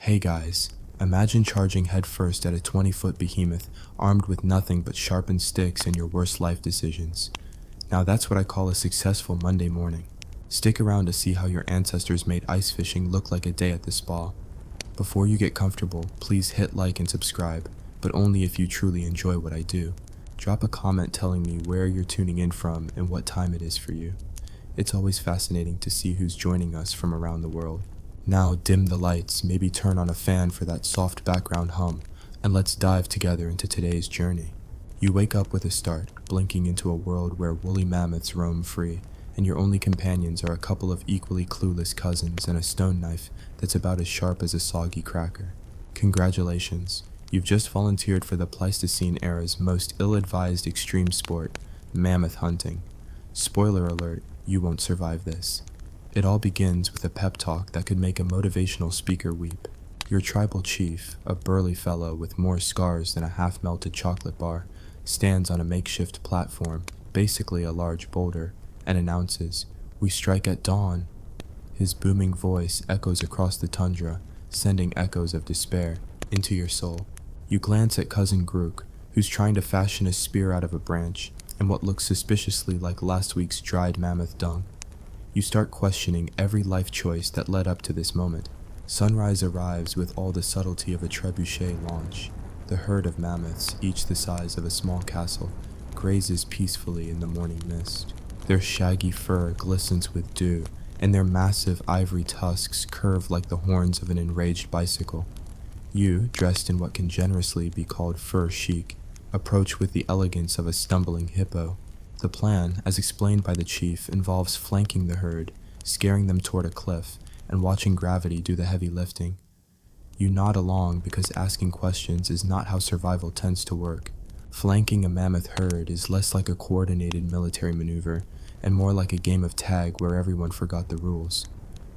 Hey guys, imagine charging headfirst at a 20-foot behemoth armed with nothing but sharpened sticks and your worst life decisions. Now that's what I call a successful Monday morning. Stick around to see how your ancestors made ice fishing look like a day at the spa. Before you get comfortable, please hit like and subscribe, but only if you truly enjoy what I do. Drop a comment telling me where you're tuning in from and what time it is for you. It's always fascinating to see who's joining us from around the world. Now dim the lights, maybe turn on a fan for that soft background hum, and let's dive together into today's journey. You wake up with a start, blinking into a world where woolly mammoths roam free, and your only companions are a couple of equally clueless cousins and a stone knife that's about as sharp as a soggy cracker. Congratulations, you've just volunteered for the Pleistocene era's most ill-advised extreme sport, mammoth hunting. Spoiler alert, you won't survive this. It all begins with a pep talk that could make a motivational speaker weep. Your tribal chief, a burly fellow with more scars than a half-melted chocolate bar, stands on a makeshift platform, basically a large boulder, and announces, "We strike at dawn." His booming voice echoes across the tundra, sending echoes of despair into your soul. You glance at cousin Grook, who's trying to fashion a spear out of a branch, and what looks suspiciously like last week's dried mammoth dung. You start questioning every life choice that led up to this moment. Sunrise arrives with all the subtlety of a trebuchet launch. The herd of mammoths, each the size of a small castle, grazes peacefully in the morning mist. Their shaggy fur glistens with dew, and their massive ivory tusks curve like the horns of an enraged bicycle. You, dressed in what can generously be called fur chic, approach with the elegance of a stumbling hippo. The plan, as explained by the chief, involves flanking the herd, scaring them toward a cliff, and watching gravity do the heavy lifting. You nod along because asking questions is not how survival tends to work. Flanking a mammoth herd is less like a coordinated military maneuver, and more like a game of tag where everyone forgot the rules.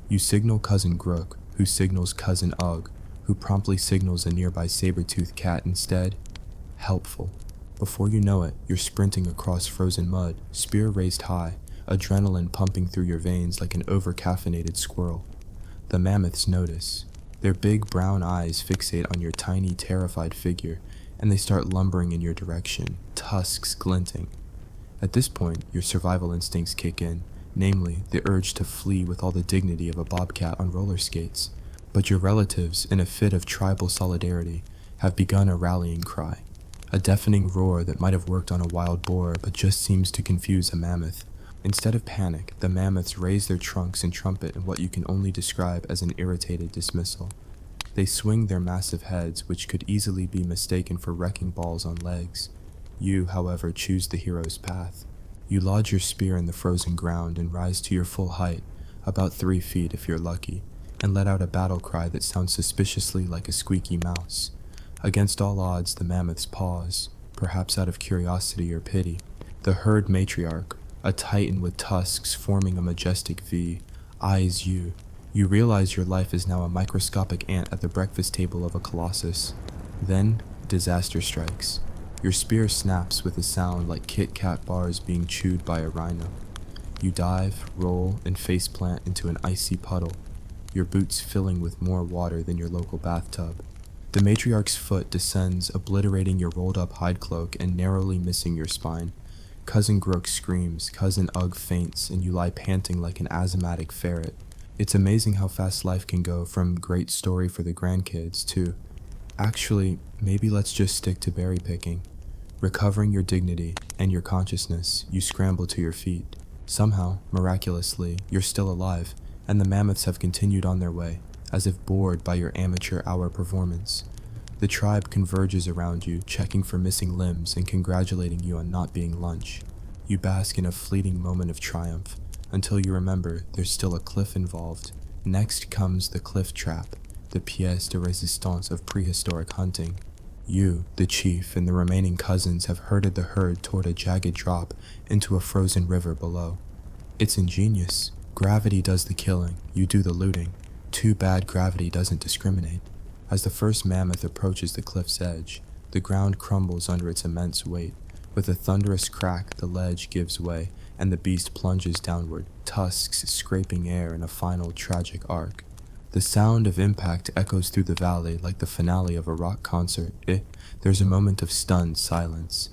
You signal cousin Grook, who signals cousin Ugg, who promptly signals a nearby saber-toothed cat instead. Helpful. Before you know it, you're sprinting across frozen mud, spear raised high, adrenaline pumping through your veins like an over-caffeinated squirrel. The mammoths notice. Their big brown eyes fixate on your tiny, terrified figure, and they start lumbering in your direction, tusks glinting. At this point, your survival instincts kick in, namely, the urge to flee with all the dignity of a bobcat on roller skates. But your relatives, in a fit of tribal solidarity, have begun a rallying cry. A deafening roar that might have worked on a wild boar but just seems to confuse a mammoth. Instead of panic, the mammoths raise their trunks and trumpet in what you can only describe as an irritated dismissal. They swing their massive heads, which could easily be mistaken for wrecking balls on legs. You, however, choose the hero's path. You lodge your spear in the frozen ground and rise to your full height, about 3 feet if you're lucky, and let out a battle cry that sounds suspiciously like a squeaky mouse. Against all odds, the mammoths pause, perhaps out of curiosity or pity. The herd matriarch, a titan with tusks forming a majestic V, eyes you. You realize your life is now a microscopic ant at the breakfast table of a colossus. Then, disaster strikes. Your spear snaps with a sound like Kit Kat bars being chewed by a rhino. You dive, roll, and faceplant into an icy puddle, your boots filling with more water than your local bathtub. The matriarch's foot descends, obliterating your rolled-up hide cloak and narrowly missing your spine. Cousin Grook screams, cousin Ugg faints, and you lie panting like an asthmatic ferret. It's amazing how fast life can go from great story for the grandkids to, actually, maybe let's just stick to berry picking. Recovering your dignity and your consciousness, you scramble to your feet. Somehow, miraculously, you're still alive, and the mammoths have continued on their way, as if bored by your amateur hour performance. The tribe converges around you, checking for missing limbs and congratulating you on not being lunch. You bask in a fleeting moment of triumph, until you remember there's still a cliff involved. Next comes the cliff trap, the pièce de résistance of prehistoric hunting. You, the chief, and the remaining cousins have herded the herd toward a jagged drop into a frozen river below. It's ingenious. Gravity does the killing, you do the looting. Too bad gravity doesn't discriminate. As the first mammoth approaches the cliff's edge, the ground crumbles under its immense weight. With a thunderous crack, the ledge gives way, and the beast plunges downward, tusks scraping air in a final tragic arc. The sound of impact echoes through the valley like the finale of a rock concert. There's a moment of stunned silence.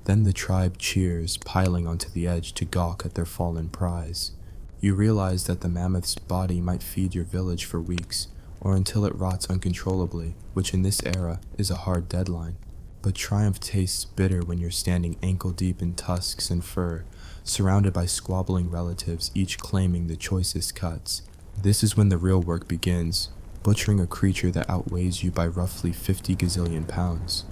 Then the tribe cheers, piling onto the edge to gawk at their fallen prize. You realize that the mammoth's body might feed your village for weeks, or until it rots uncontrollably, which in this era is a hard deadline. But triumph tastes bitter when you're standing ankle-deep in tusks and fur, surrounded by squabbling relatives, each claiming the choicest cuts. This is when the real work begins, butchering a creature that outweighs you by roughly 50 gazillion pounds.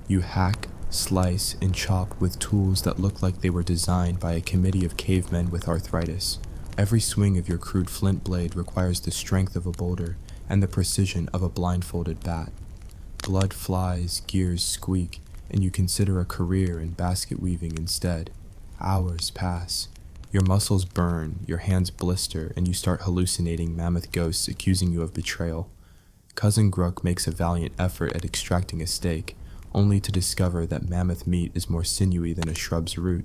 You hack, slice, and chop with tools that look like they were designed by a committee of cavemen with arthritis. Every swing of your crude flint blade requires the strength of a boulder and the precision of a blindfolded bat. Blood flies, gears squeak, and you consider a career in basket weaving instead. Hours pass. Your muscles burn, your hands blister, and you start hallucinating mammoth ghosts accusing you of betrayal. Cousin Grook makes a valiant effort at extracting a steak, only to discover that mammoth meat is more sinewy than a shrub's root.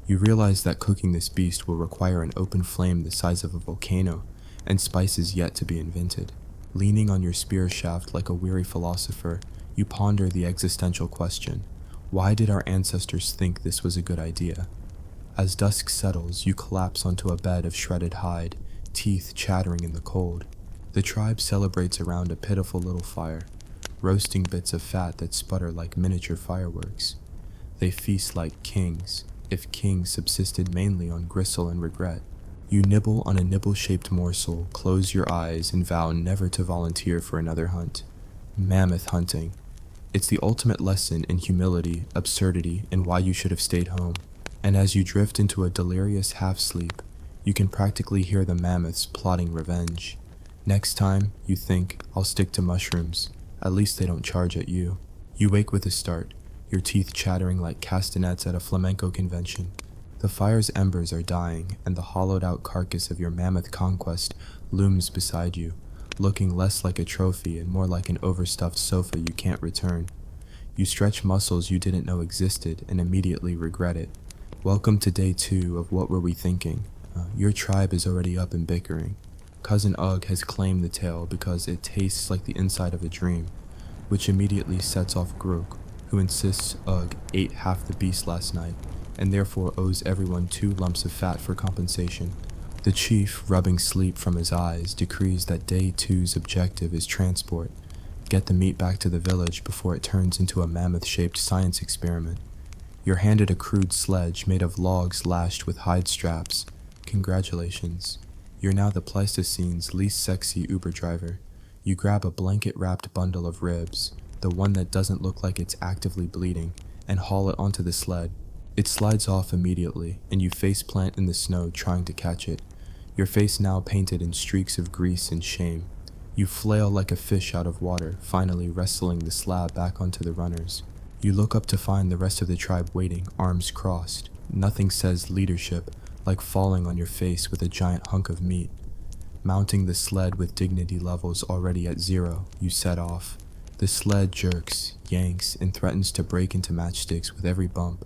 You realize that cooking this beast will require an open flame the size of a volcano, and spices yet to be invented. Leaning on your spear shaft like a weary philosopher, you ponder the existential question: why did our ancestors think this was a good idea? As dusk settles, you collapse onto a bed of shredded hide, teeth chattering in the cold. The tribe celebrates around a pitiful little fire, roasting bits of fat that sputter like miniature fireworks. They feast like kings, if kings subsisted mainly on gristle and regret. You nibble on a nibble-shaped morsel, close your eyes, and vow never to volunteer for another hunt. Mammoth hunting. It's the ultimate lesson in humility, absurdity, and why you should have stayed home. And as you drift into a delirious half-sleep, you can practically hear the mammoths plotting revenge. Next time, you think, I'll stick to mushrooms. At least they don't charge at you. You wake with a start, your teeth chattering like castanets at a flamenco convention. The fire's embers are dying, and the hollowed-out carcass of your mammoth conquest looms beside you, looking less like a trophy and more like an overstuffed sofa you can't return. You stretch muscles you didn't know existed and immediately regret it. Welcome to day 2 of What Were We Thinking? Your tribe is already up and bickering. Cousin Ugg has claimed the tale because it tastes like the inside of a dream, which immediately sets off Grook, who insists Ugg ate half the beast last night, and therefore owes everyone 2 lumps of fat for compensation. The chief, rubbing sleep from his eyes, decrees that day 2's objective is transport. Get the meat back to the village before it turns into a mammoth-shaped science experiment. You're handed a crude sledge made of logs lashed with hide straps. Congratulations. You're now the Pleistocene's least sexy Uber driver. You grab a blanket-wrapped bundle of ribs, the one that doesn't look like it's actively bleeding, and haul it onto the sled. It slides off immediately, and you face-plant in the snow trying to catch it, your face now painted in streaks of grease and shame. You flail like a fish out of water, finally wrestling the slab back onto the runners. You look up to find the rest of the tribe waiting, arms crossed. Nothing says leadership like falling on your face with a giant hunk of meat. Mounting the sled with dignity levels already at 0, you set off. The sled jerks, yanks, and threatens to break into matchsticks with every bump.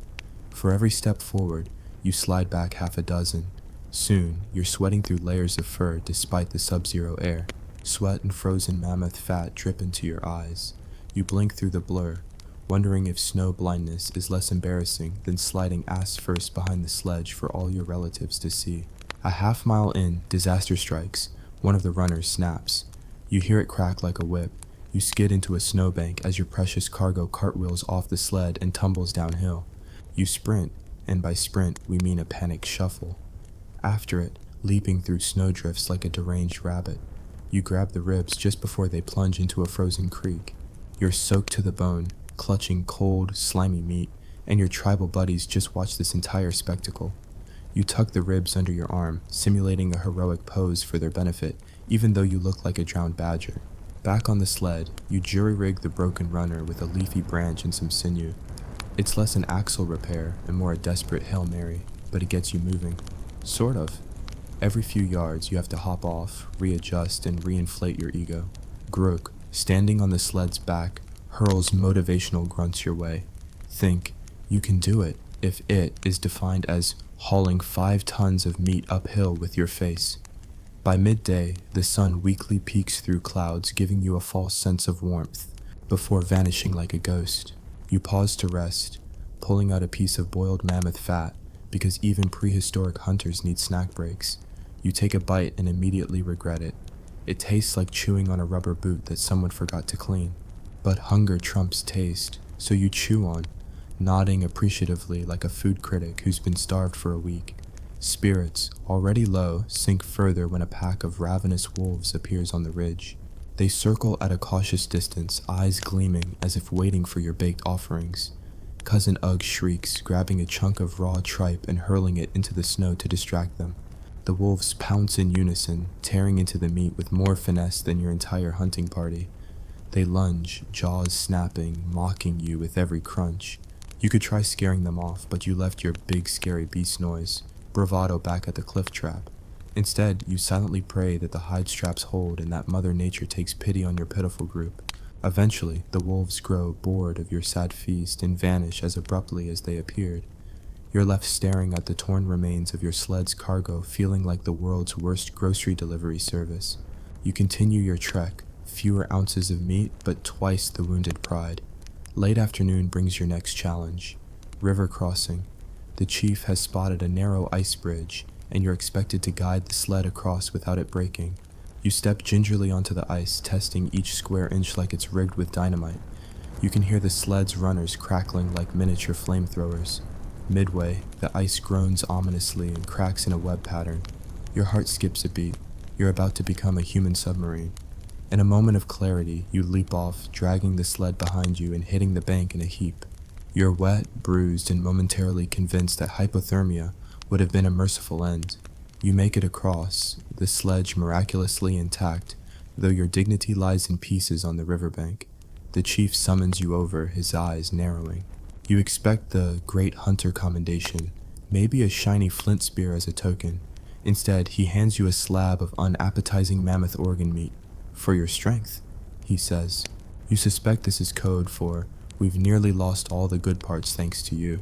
For every step forward, you slide back half a dozen. Soon, you're sweating through layers of fur despite the sub-zero air. Sweat and frozen mammoth fat drip into your eyes. You blink through the blur, wondering if snow blindness is less embarrassing than sliding ass first behind the sledge for all your relatives to see. A half-mile in, disaster strikes. One of the runners snaps. You hear it crack like a whip. You skid into a snowbank as your precious cargo cartwheels off the sled and tumbles downhill. You sprint, and by sprint we mean a panicked shuffle. After it, leaping through snowdrifts like a deranged rabbit, you grab the ribs just before they plunge into a frozen creek. You're soaked to the bone, clutching cold, slimy meat, and your tribal buddies just watch this entire spectacle. You tuck the ribs under your arm, simulating a heroic pose for their benefit, even though you look like a drowned badger. Back on the sled, you jury-rig the broken runner with a leafy branch and some sinew. It's less an axle repair and more a desperate Hail Mary, but it gets you moving. Sort of. Every few yards, you have to hop off, readjust, and reinflate your ego. Grook, standing on the sled's back, hurls motivational grunts your way. Think, you can do it if it is defined as hauling 5 tons of meat uphill with your face. By midday, the sun weakly peeks through clouds, giving you a false sense of warmth, before vanishing like a ghost. You pause to rest, pulling out a piece of boiled mammoth fat, because even prehistoric hunters need snack breaks. You take a bite and immediately regret it. It tastes like chewing on a rubber boot that someone forgot to clean. But hunger trumps taste, so you chew on, nodding appreciatively like a food critic who's been starved for a week. Spirits, already low, sink further when a pack of ravenous wolves appears on the ridge. They circle at a cautious distance, eyes gleaming as if waiting for your baked offerings. Cousin Ugg shrieks, grabbing a chunk of raw tripe and hurling it into the snow to distract them. The wolves pounce in unison, tearing into the meat with more finesse than your entire hunting party. They lunge, jaws snapping, mocking you with every crunch. You could try scaring them off, but you left your big scary beast noise, bravado back at the cliff trap. Instead, you silently pray that the hide straps hold and that Mother Nature takes pity on your pitiful group. Eventually, the wolves grow bored of your sad feast and vanish as abruptly as they appeared. You're left staring at the torn remains of your sled's cargo, feeling like the world's worst grocery delivery service. You continue your trek, fewer ounces of meat, but twice the wounded pride. Late afternoon brings your next challenge. River crossing. The chief has spotted a narrow ice bridge, and you're expected to guide the sled across without it breaking. You step gingerly onto the ice, testing each square inch like it's rigged with dynamite. You can hear the sled's runners crackling like miniature flamethrowers. Midway, the ice groans ominously and cracks in a web pattern. Your heart skips a beat. You're about to become a human submarine. In a moment of clarity, you leap off, dragging the sled behind you and hitting the bank in a heap. You're wet, bruised, and momentarily convinced that hypothermia would have been a merciful end. You make it across, the sledge miraculously intact, though your dignity lies in pieces on the riverbank. The chief summons you over, his eyes narrowing. You expect the great hunter commendation, maybe a shiny flint spear as a token. Instead, he hands you a slab of unappetizing mammoth organ meat. For your strength, he says. You suspect this is code for, we've nearly lost all the good parts thanks to you.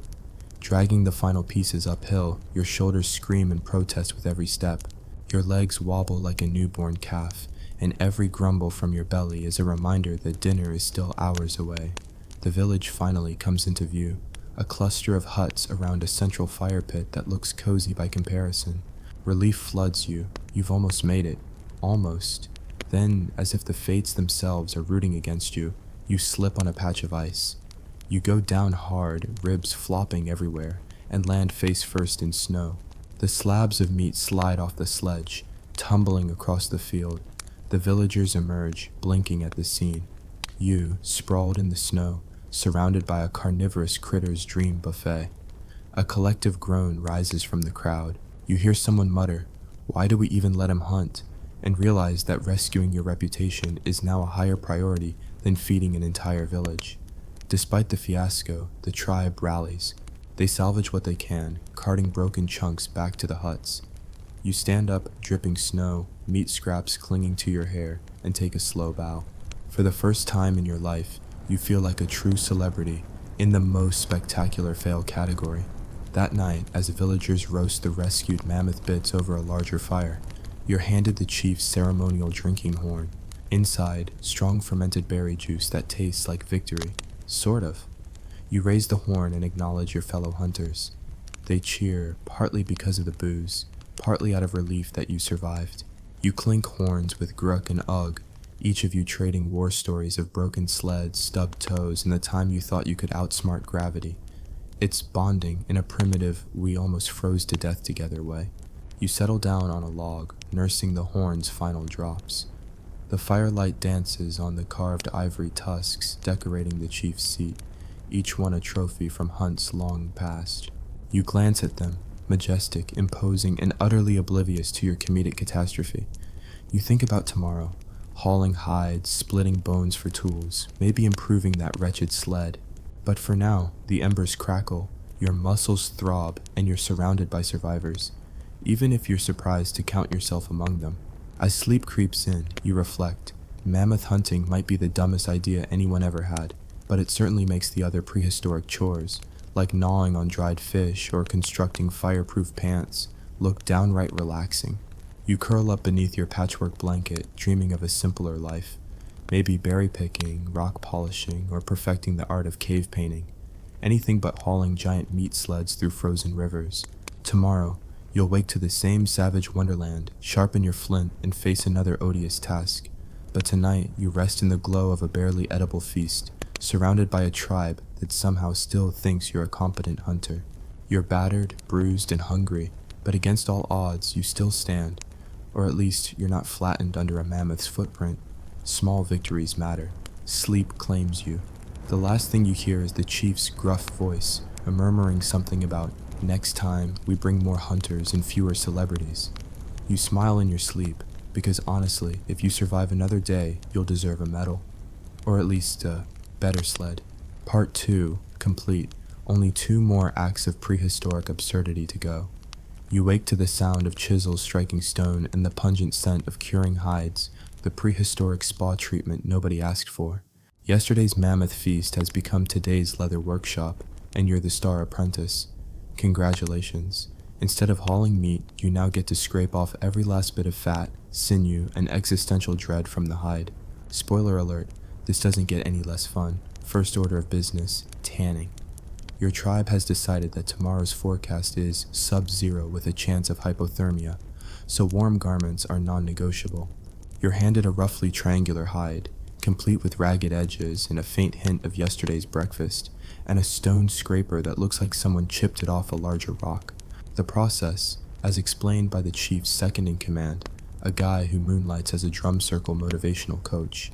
Dragging the final pieces uphill, your shoulders scream in protest with every step. Your legs wobble like a newborn calf, and every grumble from your belly is a reminder that dinner is still hours away. The village finally comes into view, a cluster of huts around a central fire pit that looks cozy by comparison. Relief floods you. You've almost made it. Almost. Then, as if the fates themselves are rooting against you, you slip on a patch of ice. You go down hard, ribs flopping everywhere, and land face first in snow. The slabs of meat slide off the sledge, tumbling across the field. The villagers emerge, blinking at the scene. You, sprawled in the snow, surrounded by a carnivorous critter's dream buffet. A collective groan rises from the crowd. You hear someone mutter, "Why do we even let him hunt?" and realize that rescuing your reputation is now a higher priority than feeding an entire village. Despite the fiasco, the tribe rallies. They salvage what they can, carting broken chunks back to the huts. You stand up, dripping snow, meat scraps clinging to your hair, and take a slow bow. For the first time in your life, you feel like a true celebrity in the most spectacular fail category. That night, as villagers roast the rescued mammoth bits over a larger fire, you're handed the chief's ceremonial drinking horn. Inside, strong fermented berry juice that tastes like victory. Sort of. You raise the horn and acknowledge your fellow hunters. They cheer, partly because of the booze, partly out of relief that you survived. You clink horns with Gruck and Ugg, each of you trading war stories of broken sleds, stubbed toes, and the time you thought you could outsmart gravity. It's bonding in a primitive, we almost froze to death together way. You settle down on a log, nursing the horn's final drops. The firelight dances on the carved ivory tusks decorating the chief's seat, each one a trophy from hunts long past. You glance at them, majestic, imposing, and utterly oblivious to your comedic catastrophe. You think about tomorrow, hauling hides, splitting bones for tools, maybe improving that wretched sled. But for now, the embers crackle, your muscles throb, and you're surrounded by survivors, even if you're surprised to count yourself among them. As sleep creeps in, you reflect. Mammoth hunting might be the dumbest idea anyone ever had, but it certainly makes the other prehistoric chores, like gnawing on dried fish or constructing fireproof pants, look downright relaxing. You curl up beneath your patchwork blanket, dreaming of a simpler life. Maybe berry picking, rock polishing, or perfecting the art of cave painting. Anything but hauling giant meat sleds through frozen rivers. Tomorrow, you'll wake to the same savage wonderland, sharpen your flint, and face another odious task. But tonight, you rest in the glow of a barely edible feast, surrounded by a tribe that somehow still thinks you're a competent hunter. You're battered, bruised, and hungry, but against all odds, you still stand. Or at least, you're not flattened under a mammoth's footprint. Small victories matter. Sleep claims you. The last thing you hear is the chief's gruff voice, murmuring something about, "Next time, we bring more hunters and fewer celebrities." You smile in your sleep, because honestly, if you survive another day, you'll deserve a medal. Or at least a better sled. Part 2, complete. Only 2 more acts of prehistoric absurdity to go. You wake to the sound of chisels striking stone and the pungent scent of curing hides, the prehistoric spa treatment nobody asked for. Yesterday's mammoth feast has become today's leather workshop, and you're the star apprentice. Congratulations. Instead of hauling meat, you now get to scrape off every last bit of fat, sinew, and existential dread from the hide. Spoiler alert, this doesn't get any less fun. First order of business, tanning. Your tribe has decided that tomorrow's forecast is sub-zero with a chance of hypothermia, so warm garments are non-negotiable. You're handed a roughly triangular hide, complete with ragged edges and a faint hint of yesterday's breakfast, and a stone scraper that looks like someone chipped it off a larger rock. The process, as explained by the chief's second-in-command, a guy who moonlights as a drum circle motivational coach,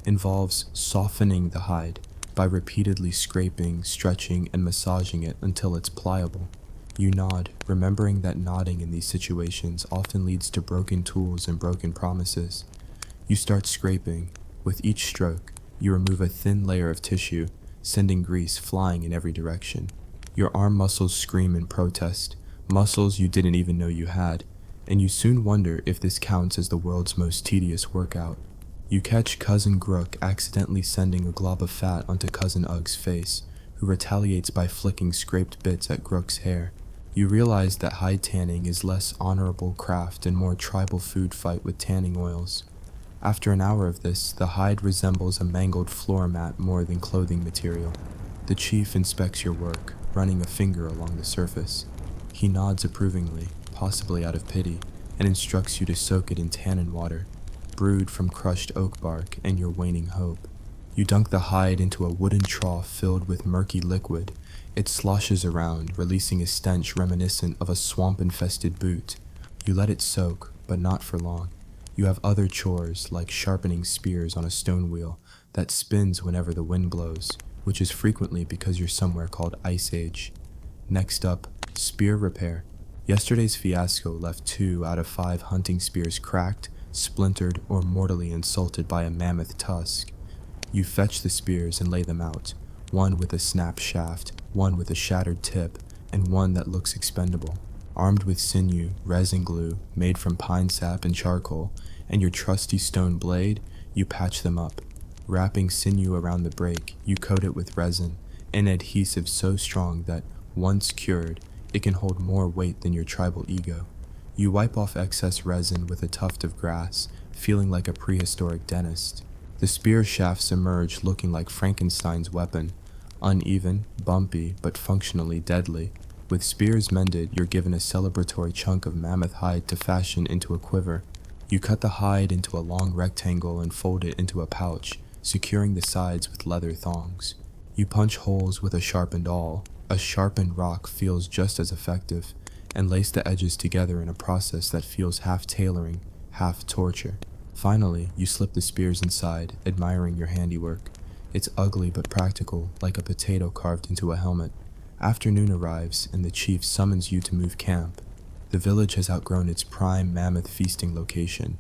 involves softening the hide by repeatedly scraping, stretching, and massaging it until it's pliable. You nod, remembering that nodding in these situations often leads to broken tools and broken promises. You start scraping. With each stroke, you remove a thin layer of tissue, sending grease flying in every direction. Your arm muscles scream in protest, muscles you didn't even know you had, and you soon wonder if this counts as the world's most tedious workout. You catch Cousin Grook accidentally sending a glob of fat onto Cousin Ugg's face, who retaliates by flicking scraped bits at Grook's hair. You realize that hide tanning is less honorable craft and more tribal food fight with tanning oils. After an hour of this, the hide resembles a mangled floor mat more than clothing material. The chief inspects your work, running a finger along the surface. He nods approvingly, possibly out of pity, and instructs you to soak it in tannin water, brewed from crushed oak bark and your waning hope. You dunk the hide into a wooden trough filled with murky liquid. It sloshes around, releasing a stench reminiscent of a swamp-infested boot. You let it soak, but not for long. You have other chores, like sharpening spears on a stone wheel that spins whenever the wind blows, which is frequently because you're somewhere called Ice Age. Next up, spear repair. Yesterday's fiasco left 2 out of 5 hunting spears cracked, splintered, or mortally insulted by a mammoth tusk. You fetch the spears and lay them out, one with a snapped shaft, one with a shattered tip, and one that looks expendable. Armed with sinew, resin glue, made from pine sap and charcoal, and your trusty stone blade, you patch them up. Wrapping sinew around the break, you coat it with resin, an adhesive so strong that, once cured, it can hold more weight than your tribal ego. You wipe off excess resin with a tuft of grass, feeling like a prehistoric dentist. The spear shafts emerge looking like Frankenstein's weapon, uneven, bumpy, but functionally deadly. With spears mended, you're given a celebratory chunk of mammoth hide to fashion into a quiver. You cut the hide into a long rectangle and fold it into a pouch, securing the sides with leather thongs. You punch holes with a sharpened awl. A sharpened rock feels just as effective, and lace the edges together in a process that feels half tailoring, half torture. Finally, you slip the spears inside, admiring your handiwork. It's ugly but practical, like a potato carved into a helmet. Afternoon arrives, and the chief summons you to move camp. The village has outgrown its prime mammoth feasting location.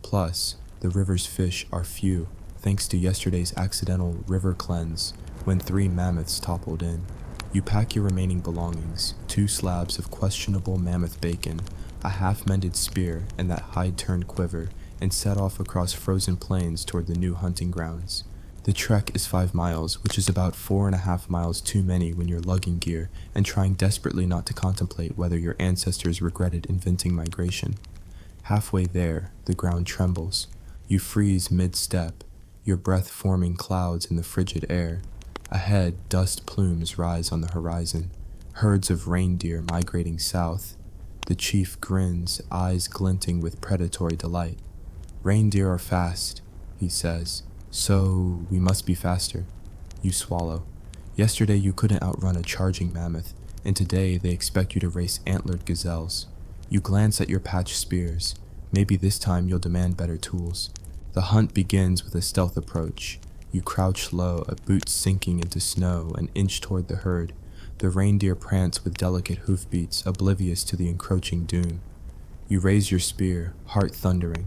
Plus, the river's fish are few, thanks to yesterday's accidental river cleanse, when 3 mammoths toppled in. You pack your remaining belongings, 2 slabs of questionable mammoth bacon, a half-mended spear, and that hide-turned quiver, and set off across frozen plains toward the new hunting grounds. The trek is 5 miles, which is about 4.5 miles too many when you're lugging gear and trying desperately not to contemplate whether your ancestors regretted inventing migration. Halfway there, the ground trembles. You freeze mid-step, your breath forming clouds in the frigid air. Ahead, dust plumes rise on the horizon, herds of reindeer migrating south. The chief grins, eyes glinting with predatory delight. "Reindeer are fast," he says, "so we must be faster." You swallow. Yesterday you couldn't outrun a charging mammoth, and today they expect you to race antlered gazelles. You glance at your patched spears. Maybe this time you'll demand better tools. The hunt begins with a stealth approach. You crouch low, a boot sinking into snow, and inch toward the herd. The reindeer prance with delicate hoofbeats, oblivious to the encroaching doom. You raise your spear, heart thundering.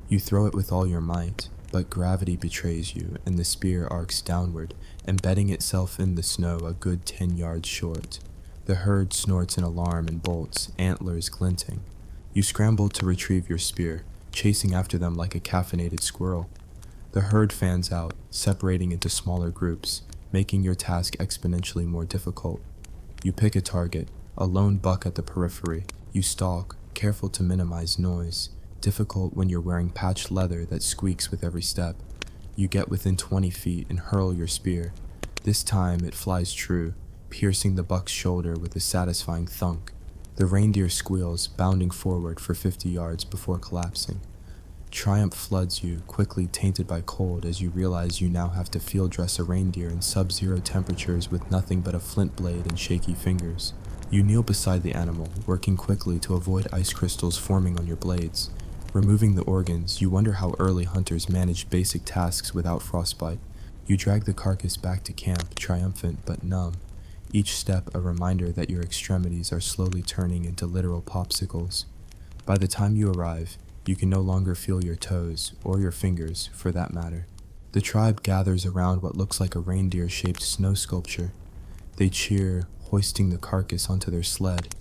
You throw it with all your might, but gravity betrays you, and the spear arcs downward, embedding itself in the snow a good 10 yards short. The herd snorts in alarm and bolts, antlers glinting. You scramble to retrieve your spear, chasing after them like a caffeinated squirrel. The herd fans out, separating into smaller groups, making your task exponentially more difficult. You pick a target, a lone buck at the periphery. You stalk, careful to minimize noise, difficult when you're wearing patched leather that squeaks with every step. You get within 20 feet and hurl your spear. This time it flies true, piercing the buck's shoulder with a satisfying thunk. The reindeer squeals, bounding forward for 50 yards before collapsing. Triumph floods you, quickly tainted by cold as you realize you now have to field dress a reindeer in sub-zero temperatures with nothing but a flint blade and shaky fingers. You kneel beside the animal, working quickly to avoid ice crystals forming on your blades. Removing the organs, you wonder how early hunters managed basic tasks without frostbite. You drag the carcass back to camp, triumphant but numb. Each step a reminder that your extremities are slowly turning into literal popsicles. By the time you arrive, you can no longer feel your toes, or your fingers, for that matter. The tribe gathers around what looks like a reindeer-shaped snow sculpture. They cheer, hoisting the carcass onto their sled.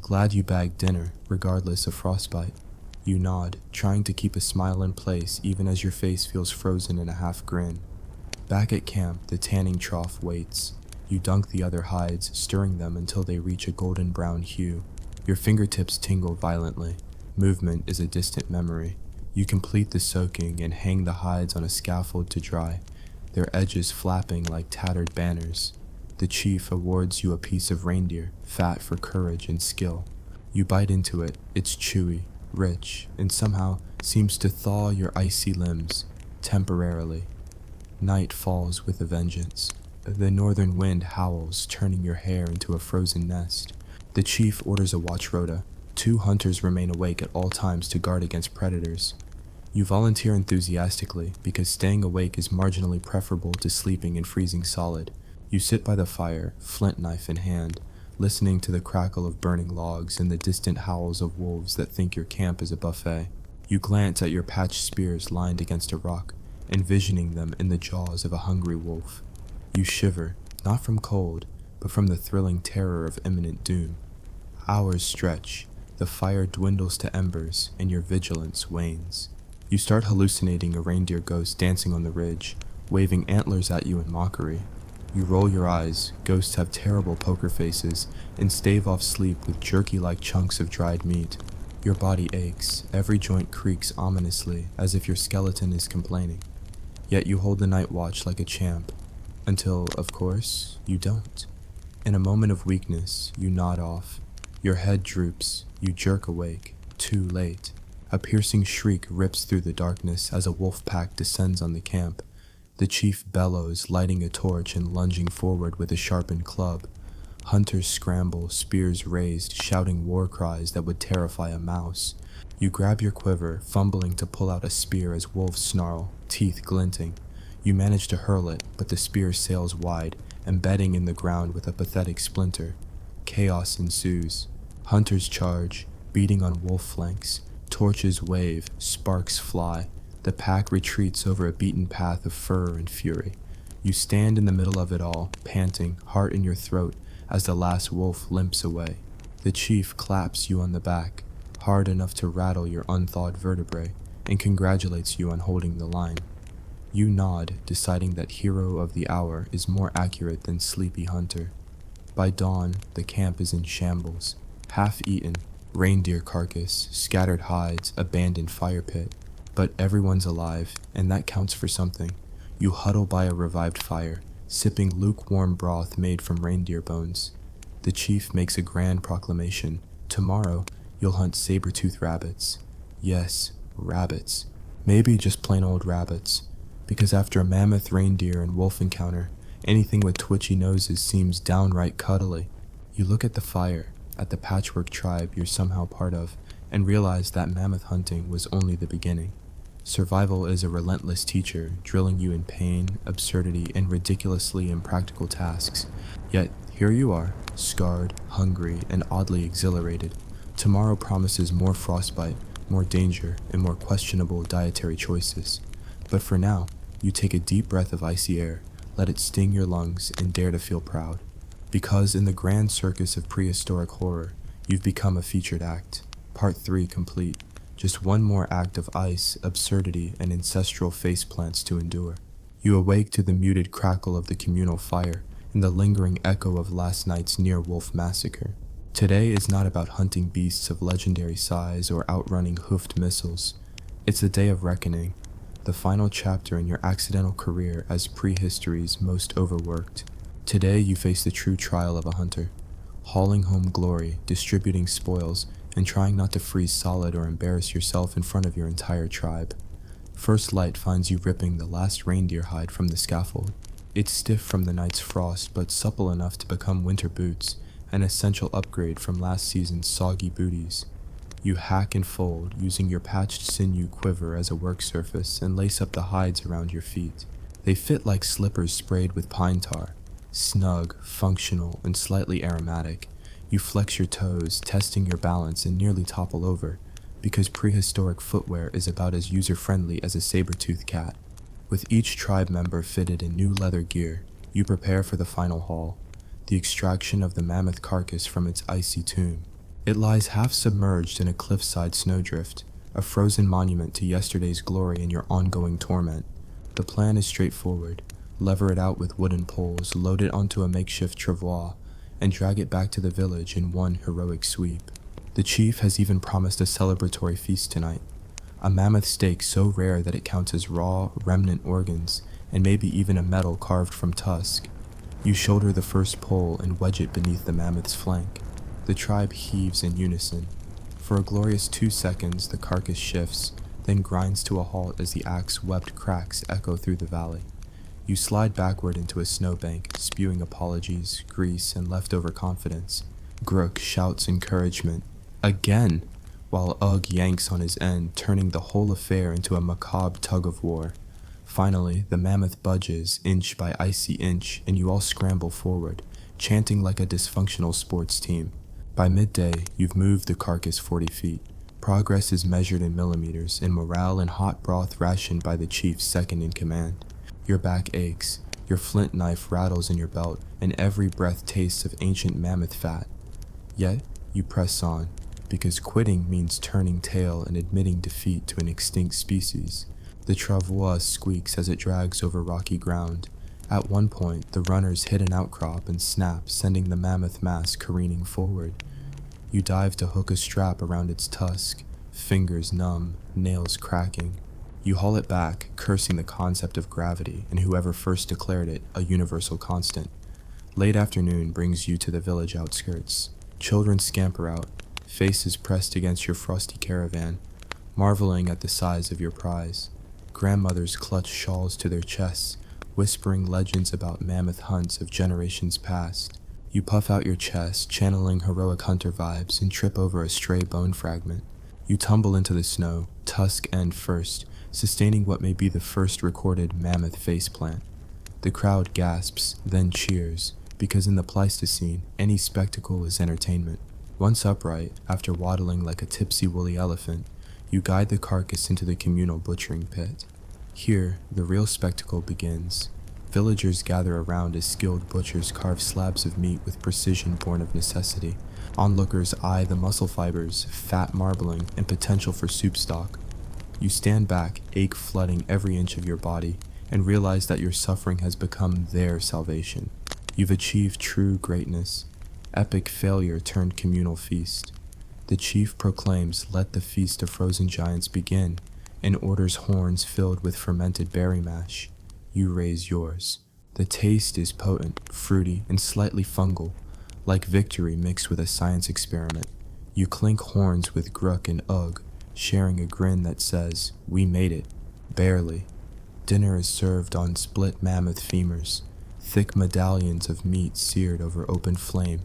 Glad you bagged dinner, regardless of frostbite. You nod, trying to keep a smile in place even as your face feels frozen in a half grin. Back at camp, the tanning trough waits. You dunk the other hides, stirring them until they reach a golden brown hue. Your fingertips tingle violently. Movement is a distant memory. You complete the soaking and hang the hides on a scaffold to dry, their edges flapping like tattered banners. The chief awards you a piece of reindeer, fat for courage and skill. You bite into it. It's chewy, rich, and somehow seems to thaw your icy limbs, temporarily. Night falls with a vengeance. The northern wind howls, turning your hair into a frozen nest. The chief orders a watch rota. 2 hunters remain awake at all times to guard against predators. You volunteer enthusiastically because staying awake is marginally preferable to sleeping in freezing solid. You sit by the fire, flint knife in hand, listening to the crackle of burning logs and the distant howls of wolves that think your camp is a buffet. You glance at your patched spears lined against a rock, envisioning them in the jaws of a hungry wolf. You shiver, not from cold, but from the thrilling terror of imminent doom. Hours stretch. The fire dwindles to embers, and your vigilance wanes. You start hallucinating a reindeer ghost dancing on the ridge, waving antlers at you in mockery. You roll your eyes, ghosts have terrible poker faces, and stave off sleep with jerky-like chunks of dried meat. Your body aches, every joint creaks ominously, as if your skeleton is complaining. Yet you hold the night watch like a champ, until, of course, you don't. In a moment of weakness, you nod off. Your head droops, you jerk awake, too late. A piercing shriek rips through the darkness as a wolf pack descends on the camp. The chief bellows, lighting a torch and lunging forward with a sharpened club. Hunters scramble, spears raised, shouting war cries that would terrify a mouse. You grab your quiver, fumbling to pull out a spear as wolves snarl, teeth glinting. You manage to hurl it, but the spear sails wide, embedding in the ground with a pathetic splinter. Chaos ensues. Hunters charge, beating on wolf flanks. Torches wave, sparks fly. The pack retreats over a beaten path of fur and fury. You stand in the middle of it all, panting, heart in your throat, as the last wolf limps away. The chief claps you on the back, hard enough to rattle your unthawed vertebrae, and congratulates you on holding the line. You nod, deciding that hero of the hour is more accurate than sleepy hunter. By dawn, the camp is in shambles, half-eaten, Reindeer carcass, scattered hides, abandoned fire pit. But everyone's alive, and that counts for something. You huddle by a revived fire, sipping lukewarm broth made from reindeer bones. The chief makes a grand proclamation. Tomorrow, you'll hunt saber-toothed rabbits. Yes, rabbits. Maybe just plain old rabbits. Because after a mammoth, reindeer, and wolf encounter, anything with twitchy noses seems downright cuddly. You look at the fire, at the patchwork tribe you're somehow part of, and realize that mammoth hunting was only the beginning. Survival is a relentless teacher, drilling you in pain, absurdity, and ridiculously impractical tasks. Yet, here you are, scarred, hungry, and oddly exhilarated. Tomorrow promises more frostbite, more danger, and more questionable dietary choices. But for now, you take a deep breath of icy air, let it sting your lungs, and dare to feel proud. Because in the grand circus of prehistoric horror, you've become a featured act. Part 3 complete. Just one more act of ice, absurdity, and ancestral faceplants to endure. You awake to the muted crackle of the communal fire and the lingering echo of last night's near-wolf massacre. Today is not about hunting beasts of legendary size or outrunning hoofed missiles. It's a day of reckoning, the final chapter in your accidental career as prehistory's most overworked. Today you face the true trial of a hunter, hauling home glory, distributing spoils, and trying not to freeze solid or embarrass yourself in front of your entire tribe. First light finds you ripping the last reindeer hide from the scaffold. It's stiff from the night's frost, but supple enough to become winter boots, an essential upgrade from last season's soggy booties. You hack and fold, using your patched sinew quiver as a work surface, and lace up the hides around your feet. They fit like slippers sprayed with pine tar. Snug, functional, and slightly aromatic. You flex your toes, testing your balance, and nearly topple over, because prehistoric footwear is about as user-friendly as a saber-toothed cat. With each tribe member fitted in new leather gear, you prepare for the final haul, the extraction of the mammoth carcass from its icy tomb. It lies half submerged in a cliffside snowdrift, a frozen monument to yesterday's glory and your ongoing torment. The plan is straightforward. Lever it out with wooden poles, load it onto a makeshift travois, and drag it back to the village in one heroic sweep. The chief has even promised a celebratory feast tonight. A mammoth steak so rare that it counts as raw, remnant organs, and maybe even a medal carved from tusk. You shoulder the first pole and wedge it beneath the mammoth's flank. The tribe heaves in unison. For a glorious 2 seconds, the carcass shifts, then grinds to a halt as the axe-webbed cracks echo through the valley. You slide backward into a snowbank, spewing apologies, grease, and leftover confidence. Grook shouts encouragement. Again! While Ugg yanks on his end, turning the whole affair into a macabre tug-of-war. Finally, the mammoth budges, inch by icy inch, and you all scramble forward, chanting like a dysfunctional sports team. By midday, you've moved the carcass 40 feet. Progress is measured in millimeters, and morale and hot broth rationed by the chief's second in command. Your back aches, your flint knife rattles in your belt, and every breath tastes of ancient mammoth fat. Yet, you press on, because quitting means turning tail and admitting defeat to an extinct species. The travois squeaks as it drags over rocky ground. At one point, the runners hit an outcrop and snap, sending the mammoth mass careening forward. You dive to hook a strap around its tusk, fingers numb, nails cracking. You haul it back, cursing the concept of gravity and whoever first declared it a universal constant. Late afternoon brings you to the village outskirts. Children scamper out, faces pressed against your frosty caravan, marveling at the size of your prize. Grandmothers clutch shawls to their chests, whispering legends about mammoth hunts of generations past. You puff out your chest, channeling heroic hunter vibes, and trip over a stray bone fragment. You tumble into the snow, tusk end first, sustaining what may be the first recorded mammoth faceplant. The crowd gasps, then cheers, because in the Pleistocene, any spectacle is entertainment. Once upright, after waddling like a tipsy woolly elephant, you guide the carcass into the communal butchering pit. Here, the real spectacle begins. Villagers gather around as skilled butchers carve slabs of meat with precision born of necessity. Onlookers eye the muscle fibers, fat marbling, and potential for soup stock. You stand back, ache flooding every inch of your body, and realize that your suffering has become their salvation. You've achieved true greatness. Epic failure turned communal feast. The chief proclaims, "Let the feast of frozen giants begin," and orders horns filled with fermented berry mash. You raise yours. The taste is potent, fruity, and slightly fungal, like victory mixed with a science experiment. You clink horns with Gruck and Ugg, sharing a grin that says, "We made it." Barely. Dinner is served on split mammoth femurs, thick medallions of meat seared over open flame,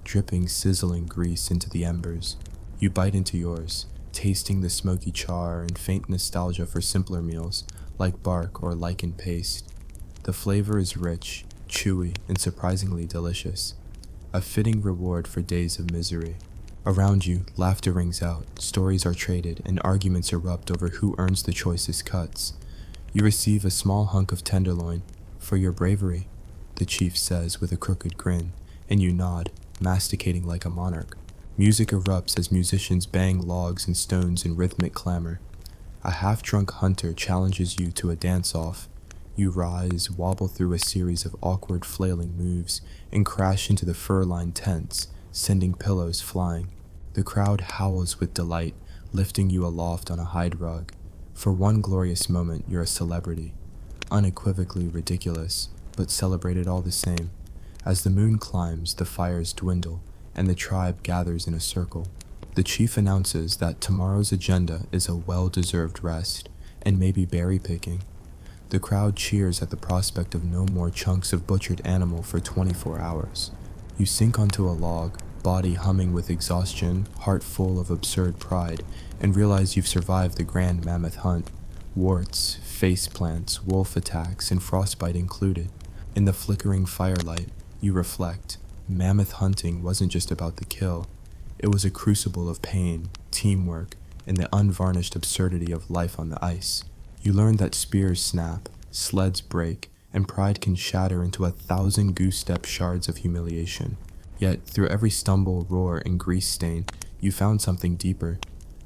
dripping sizzling grease into the embers. You bite into yours, tasting the smoky char and faint nostalgia for simpler meals, like bark or lichen paste. The flavor is rich, chewy, and surprisingly delicious, a fitting reward for days of misery. Around you, laughter rings out, stories are traded, and arguments erupt over who earns the choicest cuts. You receive a small hunk of tenderloin, "For your bravery," the chief says with a crooked grin, and you nod, masticating like a monarch. Music erupts as musicians bang logs and stones in rhythmic clamor. A half-drunk hunter challenges you to a dance-off. You rise, wobble through a series of awkward flailing moves, and crash into the fur-lined tents, sending pillows flying. The crowd howls with delight, lifting you aloft on a hide rug. For one glorious moment, you're a celebrity. Unequivocally ridiculous, but celebrated all the same. As the moon climbs, the fires dwindle, and the tribe gathers in a circle. The chief announces that tomorrow's agenda is a well-deserved rest, and maybe berry picking. The crowd cheers at the prospect of no more chunks of butchered animal for 24 hours. You sink onto a log, body humming with exhaustion, heart full of absurd pride, and realize you've survived the grand mammoth hunt. Warts, face plants, wolf attacks, and frostbite included. In the flickering firelight, you reflect. Mammoth hunting wasn't just about the kill. It was a crucible of pain, teamwork, and the unvarnished absurdity of life on the ice. You learn that spears snap, sleds break, and pride can shatter into 1,000 goose-step shards of humiliation. Yet, through every stumble, roar, and grease stain, you found something deeper.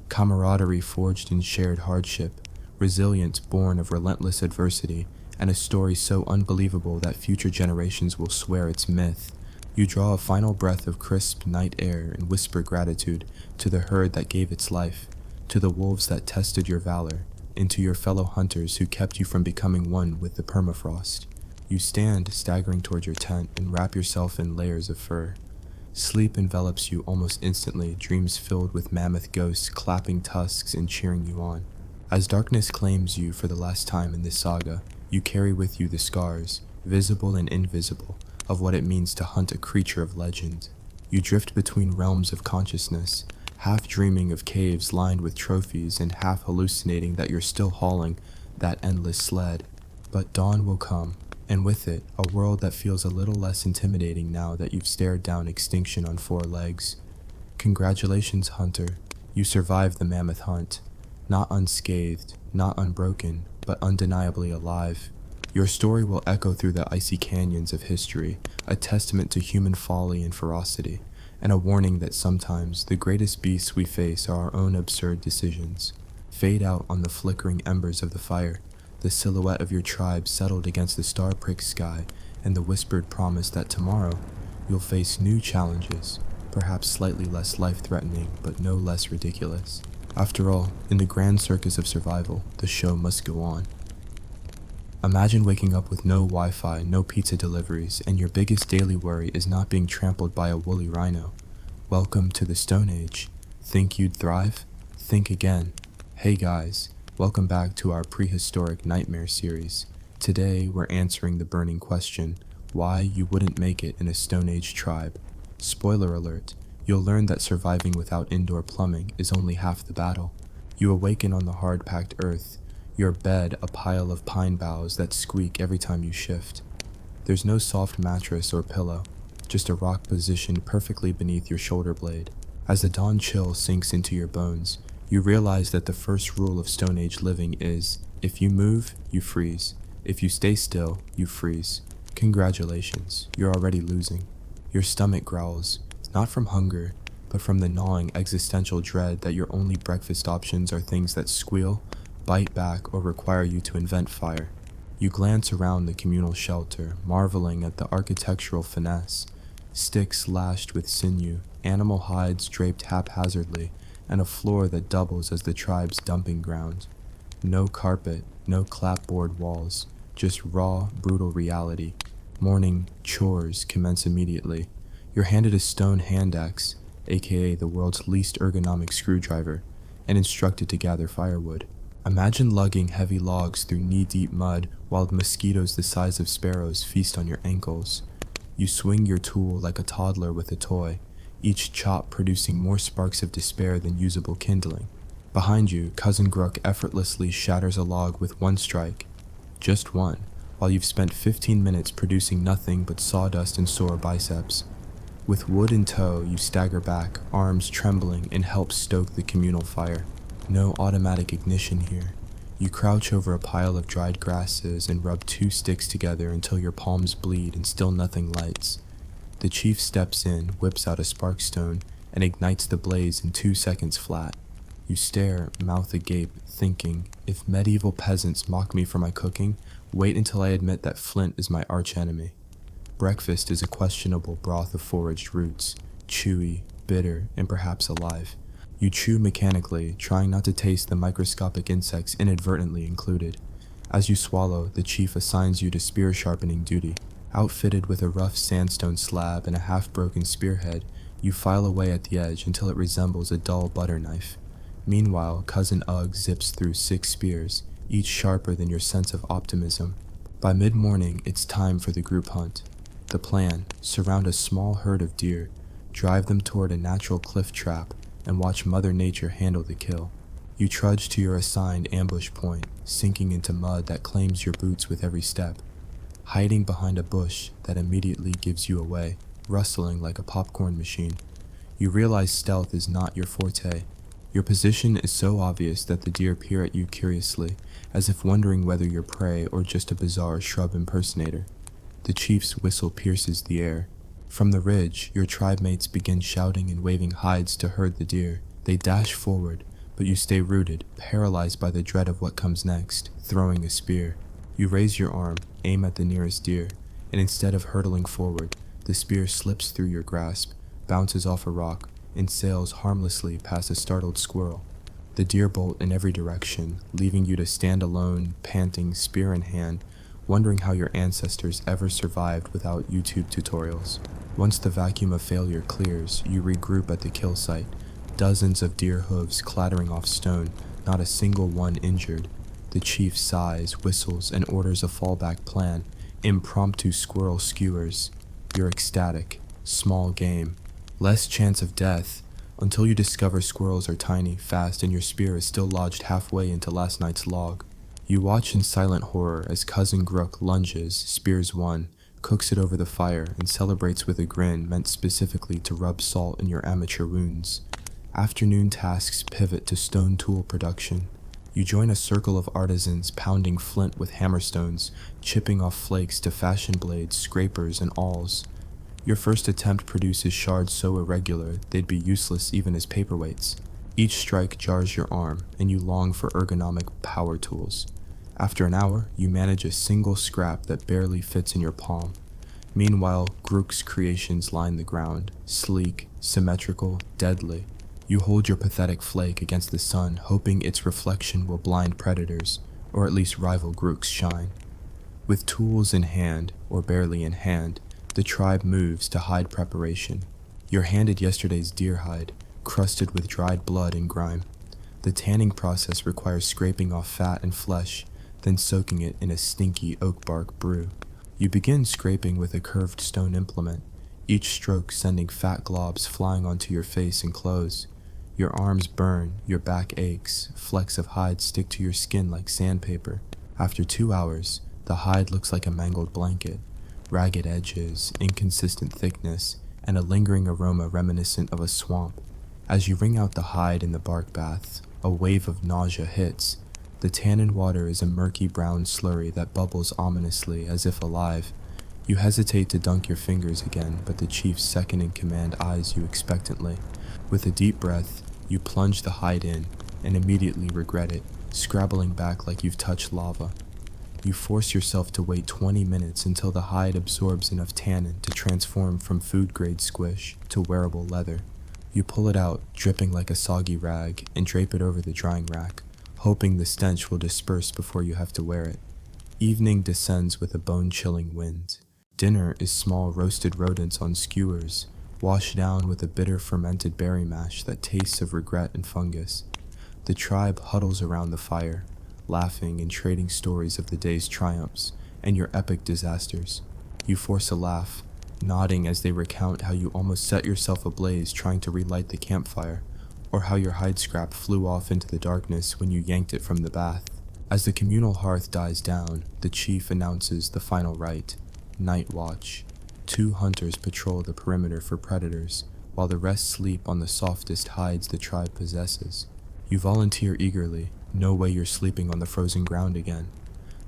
Camaraderie forged in shared hardship, resilience born of relentless adversity, and a story so unbelievable that future generations will swear it's myth. You draw a final breath of crisp night air and whisper gratitude to the herd that gave its life, to the wolves that tested your valor, and to your fellow hunters who kept you from becoming one with the permafrost. You stand, staggering toward your tent, and wrap yourself in layers of fur. Sleep envelops you almost instantly, dreams filled with mammoth ghosts clapping tusks and cheering you on. As darkness claims you for the last time in this saga, you carry with you the scars, visible and invisible, of what it means to hunt a creature of legend. You drift between realms of consciousness, half dreaming of caves lined with trophies and half hallucinating that you're still hauling that endless sled. But dawn will come, and with it, a world that feels a little less intimidating now that you've stared down extinction on 4 legs. Congratulations, hunter. You survived the mammoth hunt. Not unscathed, not unbroken, but undeniably alive. Your story will echo through the icy canyons of history, a testament to human folly and ferocity, and a warning that sometimes the greatest beasts we face are our own absurd decisions. Fade out on the flickering embers of the fire, the silhouette of your tribe settled against the star-pricked sky, and the whispered promise that tomorrow you'll face new challenges, perhaps slightly less life-threatening, but no less ridiculous. After all, in the grand circus of survival, the show must go on. Imagine waking up with no Wi-Fi, no pizza deliveries, and your biggest daily worry is not being trampled by a woolly rhino. Welcome to the Stone Age. Think you'd thrive? Think again. Hey guys, welcome back to our prehistoric nightmare series. Today we're answering the burning question, why you wouldn't make it in a Stone Age tribe. Spoiler alert, you'll learn that surviving without indoor plumbing is only half the battle. You awaken on the hard-packed earth, your bed a pile of pine boughs that squeak every time you shift. There's no soft mattress or pillow, just a rock positioned perfectly beneath your shoulder blade. As the dawn chill sinks into your bones, you realize that the first rule of Stone Age living is, if you move, you freeze. If you stay still, you freeze. Congratulations, you're already losing. Your stomach growls, not from hunger, but from the gnawing existential dread that your only breakfast options are things that squeal, bite back, or require you to invent fire. You glance around the communal shelter, marveling at the architectural finesse. Sticks lashed with sinew, animal hides draped haphazardly, and a floor that doubles as the tribe's dumping ground. No carpet, no clapboard walls, just raw, brutal reality. Morning chores commence immediately. You're handed a stone hand axe, aka the world's least ergonomic screwdriver, and instructed to gather firewood. Imagine lugging heavy logs through knee-deep mud while mosquitoes the size of sparrows feast on your ankles. You swing your tool like a toddler with a toy, each chop producing more sparks of despair than usable kindling. Behind you, Cousin Grook effortlessly shatters a log with one strike. Just one, while you've spent 15 minutes producing nothing but sawdust and sore biceps. With wood in tow, you stagger back, arms trembling, and help stoke the communal fire. No automatic ignition here. You crouch over a pile of dried grasses and rub 2 sticks together until your palms bleed and still nothing lights. The chief steps in, whips out a sparkstone, and ignites the blaze in 2 seconds flat. You stare, mouth agape, thinking, if medieval peasants mock me for my cooking, wait until I admit that flint is my archenemy. Breakfast is a questionable broth of foraged roots, chewy, bitter, and perhaps alive. You chew mechanically, trying not to taste the microscopic insects inadvertently included. As you swallow, the chief assigns you to spear sharpening duty. Outfitted with a rough sandstone slab and a half-broken spearhead, you file away at the edge until it resembles a dull butter knife. Meanwhile, Cousin Ugg zips through 6 spears, each sharper than your sense of optimism. By mid-morning, it's time for the group hunt. The plan: surround a small herd of deer, drive them toward a natural cliff trap, and watch Mother Nature handle the kill. You trudge to your assigned ambush point, sinking into mud that claims your boots with every step, hiding behind a bush that immediately gives you away, rustling like a popcorn machine. You realize stealth is not your forte. Your position is so obvious that the deer peer at you curiously, as if wondering whether you're prey or just a bizarre shrub impersonator. The chief's whistle pierces the air. From the ridge, your tribe mates begin shouting and waving hides to herd the deer. They dash forward, but you stay rooted, paralyzed by the dread of what comes next, throwing a spear. You raise your arm, aim at the nearest deer, and instead of hurtling forward, the spear slips through your grasp, bounces off a rock, and sails harmlessly past a startled squirrel. The deer bolt in every direction, leaving you to stand alone, panting, spear in hand, wondering how your ancestors ever survived without YouTube tutorials. Once the vacuum of failure clears, you regroup at the kill site, dozens of deer hooves clattering off stone, not a single one injured. The chief sighs, whistles, and orders a fallback plan, impromptu squirrel skewers. You're ecstatic. Small game. Less chance of death, until you discover squirrels are tiny, fast, and your spear is still lodged halfway into last night's log. You watch in silent horror as Cousin Grook lunges, spears one, cooks it over the fire, and celebrates with a grin meant specifically to rub salt in your amateur wounds. Afternoon tasks pivot to stone tool production. You join a circle of artisans pounding flint with hammerstones, chipping off flakes to fashion blades, scrapers, and awls. Your first attempt produces shards so irregular they'd be useless even as paperweights. Each strike jars your arm, and you long for ergonomic power tools. After an hour, you manage a single scrap that barely fits in your palm. Meanwhile, Grook's creations line the ground, sleek, symmetrical, deadly. You hold your pathetic flake against the sun, hoping its reflection will blind predators, or at least rival Grook's shine. With tools in hand, or barely in hand, the tribe moves to hide preparation. You're handed yesterday's deer hide, crusted with dried blood and grime. The tanning process requires scraping off fat and flesh, then soaking it in a stinky oak bark brew. You begin scraping with a curved stone implement, each stroke sending fat globs flying onto your face and clothes. Your arms burn, your back aches, flecks of hide stick to your skin like sandpaper. After 2 hours, the hide looks like a mangled blanket, ragged edges, inconsistent thickness, and a lingering aroma reminiscent of a swamp. As you wring out the hide in the bark bath, a wave of nausea hits. The tannin water is a murky brown slurry that bubbles ominously as if alive. You hesitate to dunk your fingers again, but the chief's second-in-command eyes you expectantly. With a deep breath, you plunge the hide in, and immediately regret it, scrabbling back like you've touched lava. You force yourself to wait 20 minutes until the hide absorbs enough tannin to transform from food-grade squish to wearable leather. You pull it out, dripping like a soggy rag, and drape it over the drying rack, hoping the stench will disperse before you have to wear it. Evening descends with a bone-chilling wind. Dinner is small roasted rodents on skewers, washed down with a bitter fermented berry mash that tastes of regret and fungus. The tribe huddles around the fire, laughing and trading stories of the day's triumphs and your epic disasters. You force a laugh, nodding as they recount how you almost set yourself ablaze trying to relight the campfire, or how your hide scrap flew off into the darkness when you yanked it from the bath. As the communal hearth dies down, the chief announces the final rite, night watch. 2 hunters patrol the perimeter for predators, while the rest sleep on the softest hides the tribe possesses. You volunteer eagerly, no way you're sleeping on the frozen ground again.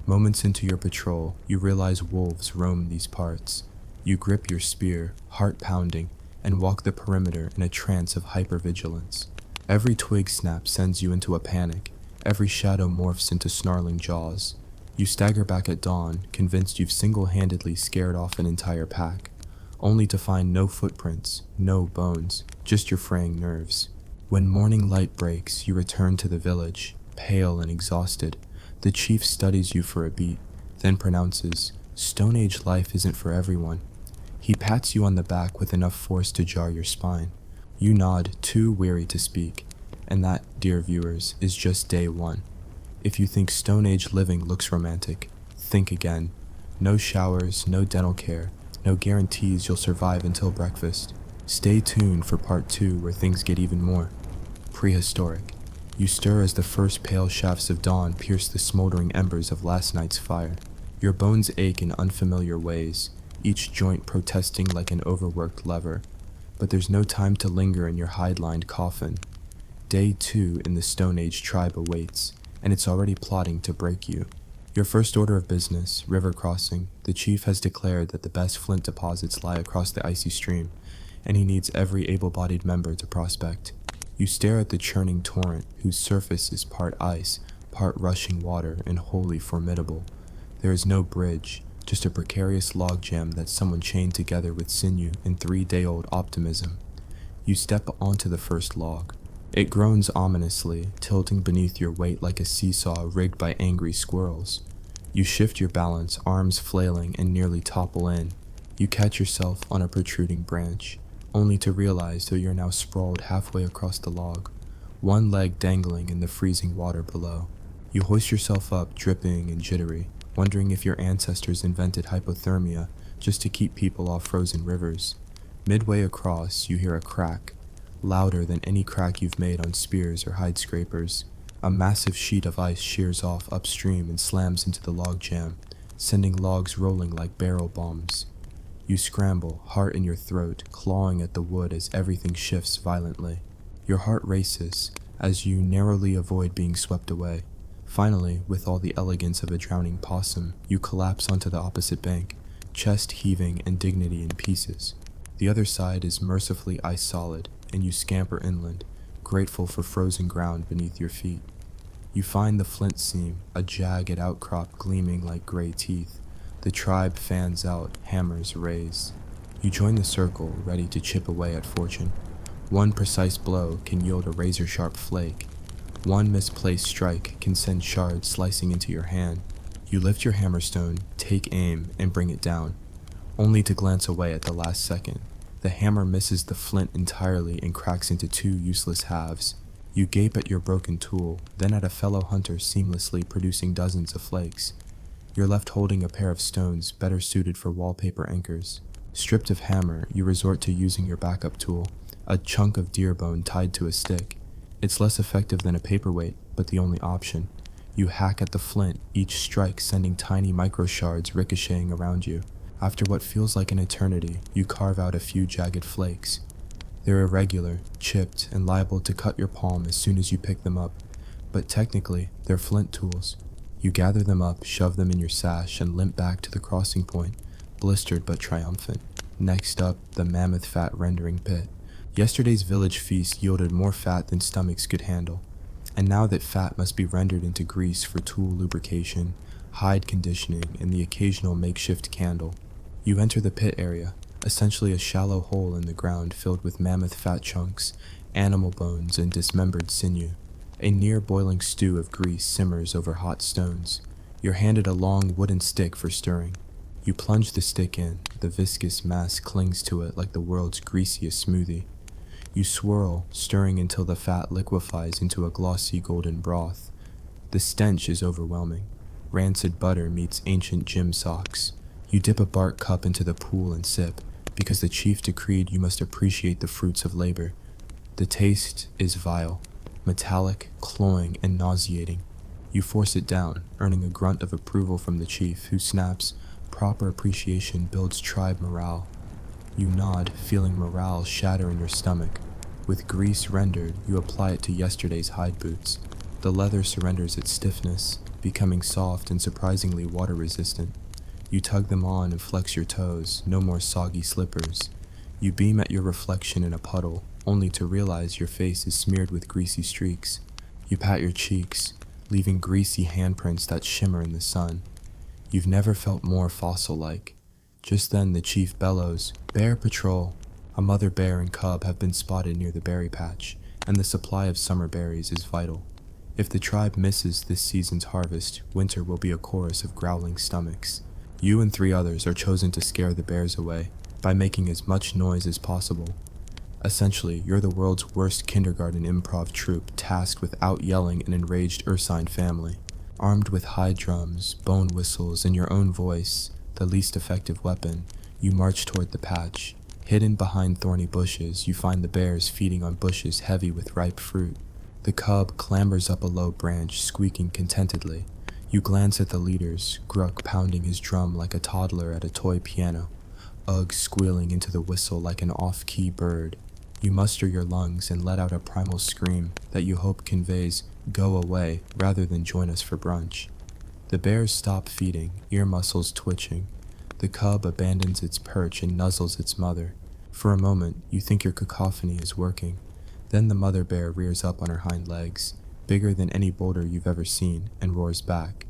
Moments into your patrol, you realize wolves roam these parts. You grip your spear, heart pounding, and walk the perimeter in a trance of hypervigilance. Every twig snap sends you into a panic. Every shadow morphs into snarling jaws. You stagger back at dawn, convinced you've single-handedly scared off an entire pack, only to find no footprints, no bones, just your fraying nerves. When morning light breaks, you return to the village, pale and exhausted. The chief studies you for a beat, then pronounces, "Stone Age life isn't for everyone." He pats you on the back with enough force to jar your spine. You nod, too weary to speak, and that, dear viewers, is just day 1. If you think Stone Age living looks romantic, think again. No showers, no dental care, no guarantees you'll survive until breakfast. Stay tuned for part 2 where things get even more prehistoric. You stir as the first pale shafts of dawn pierce the smoldering embers of last night's fire. Your bones ache in unfamiliar ways, each joint protesting like an overworked lever. But there's no time to linger in your hide-lined coffin. Day 2 in the Stone Age tribe awaits, and it's already plotting to break you. Your first order of business, river crossing, the chief has declared that the best flint deposits lie across the icy stream, and he needs every able-bodied member to prospect. You stare at the churning torrent, whose surface is part ice, part rushing water, and wholly formidable. There is no bridge, just a precarious logjam that someone chained together with sinew and 3-day-old optimism. You step onto the first log. It groans ominously, tilting beneath your weight like a seesaw rigged by angry squirrels. You shift your balance, arms flailing, and nearly topple in. You catch yourself on a protruding branch, only to realize that you're now sprawled halfway across the log, one leg dangling in the freezing water below. You hoist yourself up, dripping and jittery, wondering if your ancestors invented hypothermia just to keep people off frozen rivers. Midway across, you hear a crack, louder than any crack you've made on spears or hide scrapers. A massive sheet of ice shears off upstream and slams into the log jam, sending logs rolling like barrel bombs. You scramble, heart in your throat, clawing at the wood as everything shifts violently. Your heart races as you narrowly avoid being swept away. Finally, with all the elegance of a drowning possum, you collapse onto the opposite bank, chest heaving and dignity in pieces. The other side is mercifully ice-solid, and you scamper inland, grateful for frozen ground beneath your feet. You find the flint seam, a jagged outcrop gleaming like gray teeth. The tribe fans out, hammers raise. You join the circle, ready to chip away at fortune. One precise blow can yield a razor-sharp flake. One misplaced strike can send shards slicing into your hand. You lift your hammerstone, take aim, and bring it down, only to glance away at the last second. The hammer misses the flint entirely and cracks into 2 useless halves. You gape at your broken tool, then at a fellow hunter seamlessly producing dozens of flakes. You're left holding a pair of stones better suited for wallpaper anchors. Stripped of hammer, you resort to using your backup tool, a chunk of deer bone tied to a stick. It's less effective than a paperweight, but the only option. You hack at the flint, each strike sending tiny micro-shards ricocheting around you. After what feels like an eternity, you carve out a few jagged flakes. They're irregular, chipped, and liable to cut your palm as soon as you pick them up, but technically, they're flint tools. You gather them up, shove them in your sash, and limp back to the crossing point, blistered but triumphant. Next up, the mammoth fat rendering pit. Yesterday's village feast yielded more fat than stomachs could handle, and now that fat must be rendered into grease for tool lubrication, hide conditioning, and the occasional makeshift candle. You enter the pit area, essentially a shallow hole in the ground filled with mammoth fat chunks, animal bones, and dismembered sinew. A near-boiling stew of grease simmers over hot stones. You're handed a long wooden stick for stirring. You plunge the stick in, the viscous mass clings to it like the world's greasiest smoothie. You swirl, stirring until the fat liquefies into a glossy golden broth. The stench is overwhelming. Rancid butter meets ancient gym socks. You dip a bark cup into the pool and sip, because the chief decreed you must appreciate the fruits of labor. The taste is vile, metallic, cloying, and nauseating. You force it down, earning a grunt of approval from the chief, who snaps, "Proper appreciation builds tribe morale." You nod, feeling morale shatter in your stomach. With grease rendered, you apply it to yesterday's hide boots. The leather surrenders its stiffness, becoming soft and surprisingly water-resistant. You tug them on and flex your toes, no more soggy slippers. You beam at your reflection in a puddle, only to realize your face is smeared with greasy streaks. You pat your cheeks, leaving greasy handprints that shimmer in the sun. You've never felt more fossil-like. Just then the chief bellows, "Bear patrol!" A mother bear and cub have been spotted near the berry patch, and the supply of summer berries is vital. If the tribe misses this season's harvest, winter will be a chorus of growling stomachs. You and 3 others are chosen to scare the bears away by making as much noise as possible. Essentially, you're the world's worst kindergarten improv troupe tasked with out-yelling an enraged Ursine family. Armed with hide drums, bone whistles, and your own voice, the least effective weapon, you march toward the patch. Hidden behind thorny bushes, you find the bears feeding on bushes heavy with ripe fruit. The cub clambers up a low branch, squeaking contentedly. You glance at the leaders, Gruck pounding his drum like a toddler at a toy piano, Ugg squealing into the whistle like an off-key bird. You muster your lungs and let out a primal scream that you hope conveys, "Go away," rather than "Join us for brunch." The bears stop feeding, ear muscles twitching. The cub abandons its perch and nuzzles its mother. For a moment, you think your cacophony is working. Then the mother bear rears up on her hind legs, bigger than any boulder you've ever seen, and roars back.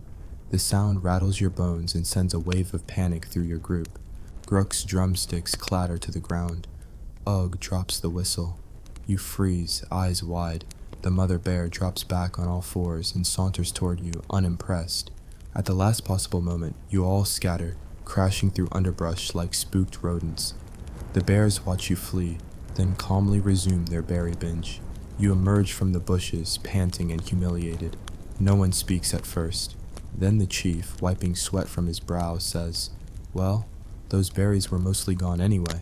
The sound rattles your bones and sends a wave of panic through your group. Gruck's drumsticks clatter to the ground. Ugg drops the whistle. You freeze, eyes wide. The mother bear drops back on all fours and saunters toward you, unimpressed. At the last possible moment, you all scatter, crashing through underbrush like spooked rodents. The bears watch you flee, then calmly resume their berry binge. You emerge from the bushes, panting and humiliated. No one speaks at first. Then the chief, wiping sweat from his brow, says, "Well, those berries were mostly gone anyway."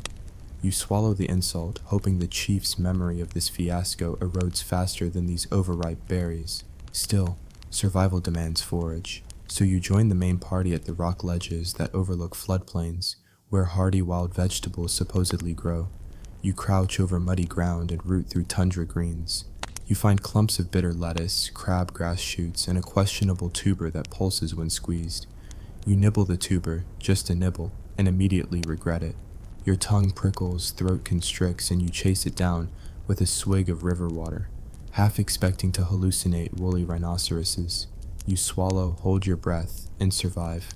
You swallow the insult, hoping the chief's memory of this fiasco erodes faster than these overripe berries. Still, survival demands forage. So you join the main party at the rock ledges that overlook floodplains, where hardy wild vegetables supposedly grow. You crouch over muddy ground and root through tundra greens. You find clumps of bitter lettuce, crabgrass shoots, and a questionable tuber that pulses when squeezed. You nibble the tuber, just a nibble, and immediately regret it. Your tongue prickles, throat constricts, and you chase it down with a swig of river water, half expecting to hallucinate woolly rhinoceroses. You swallow, hold your breath, and survive.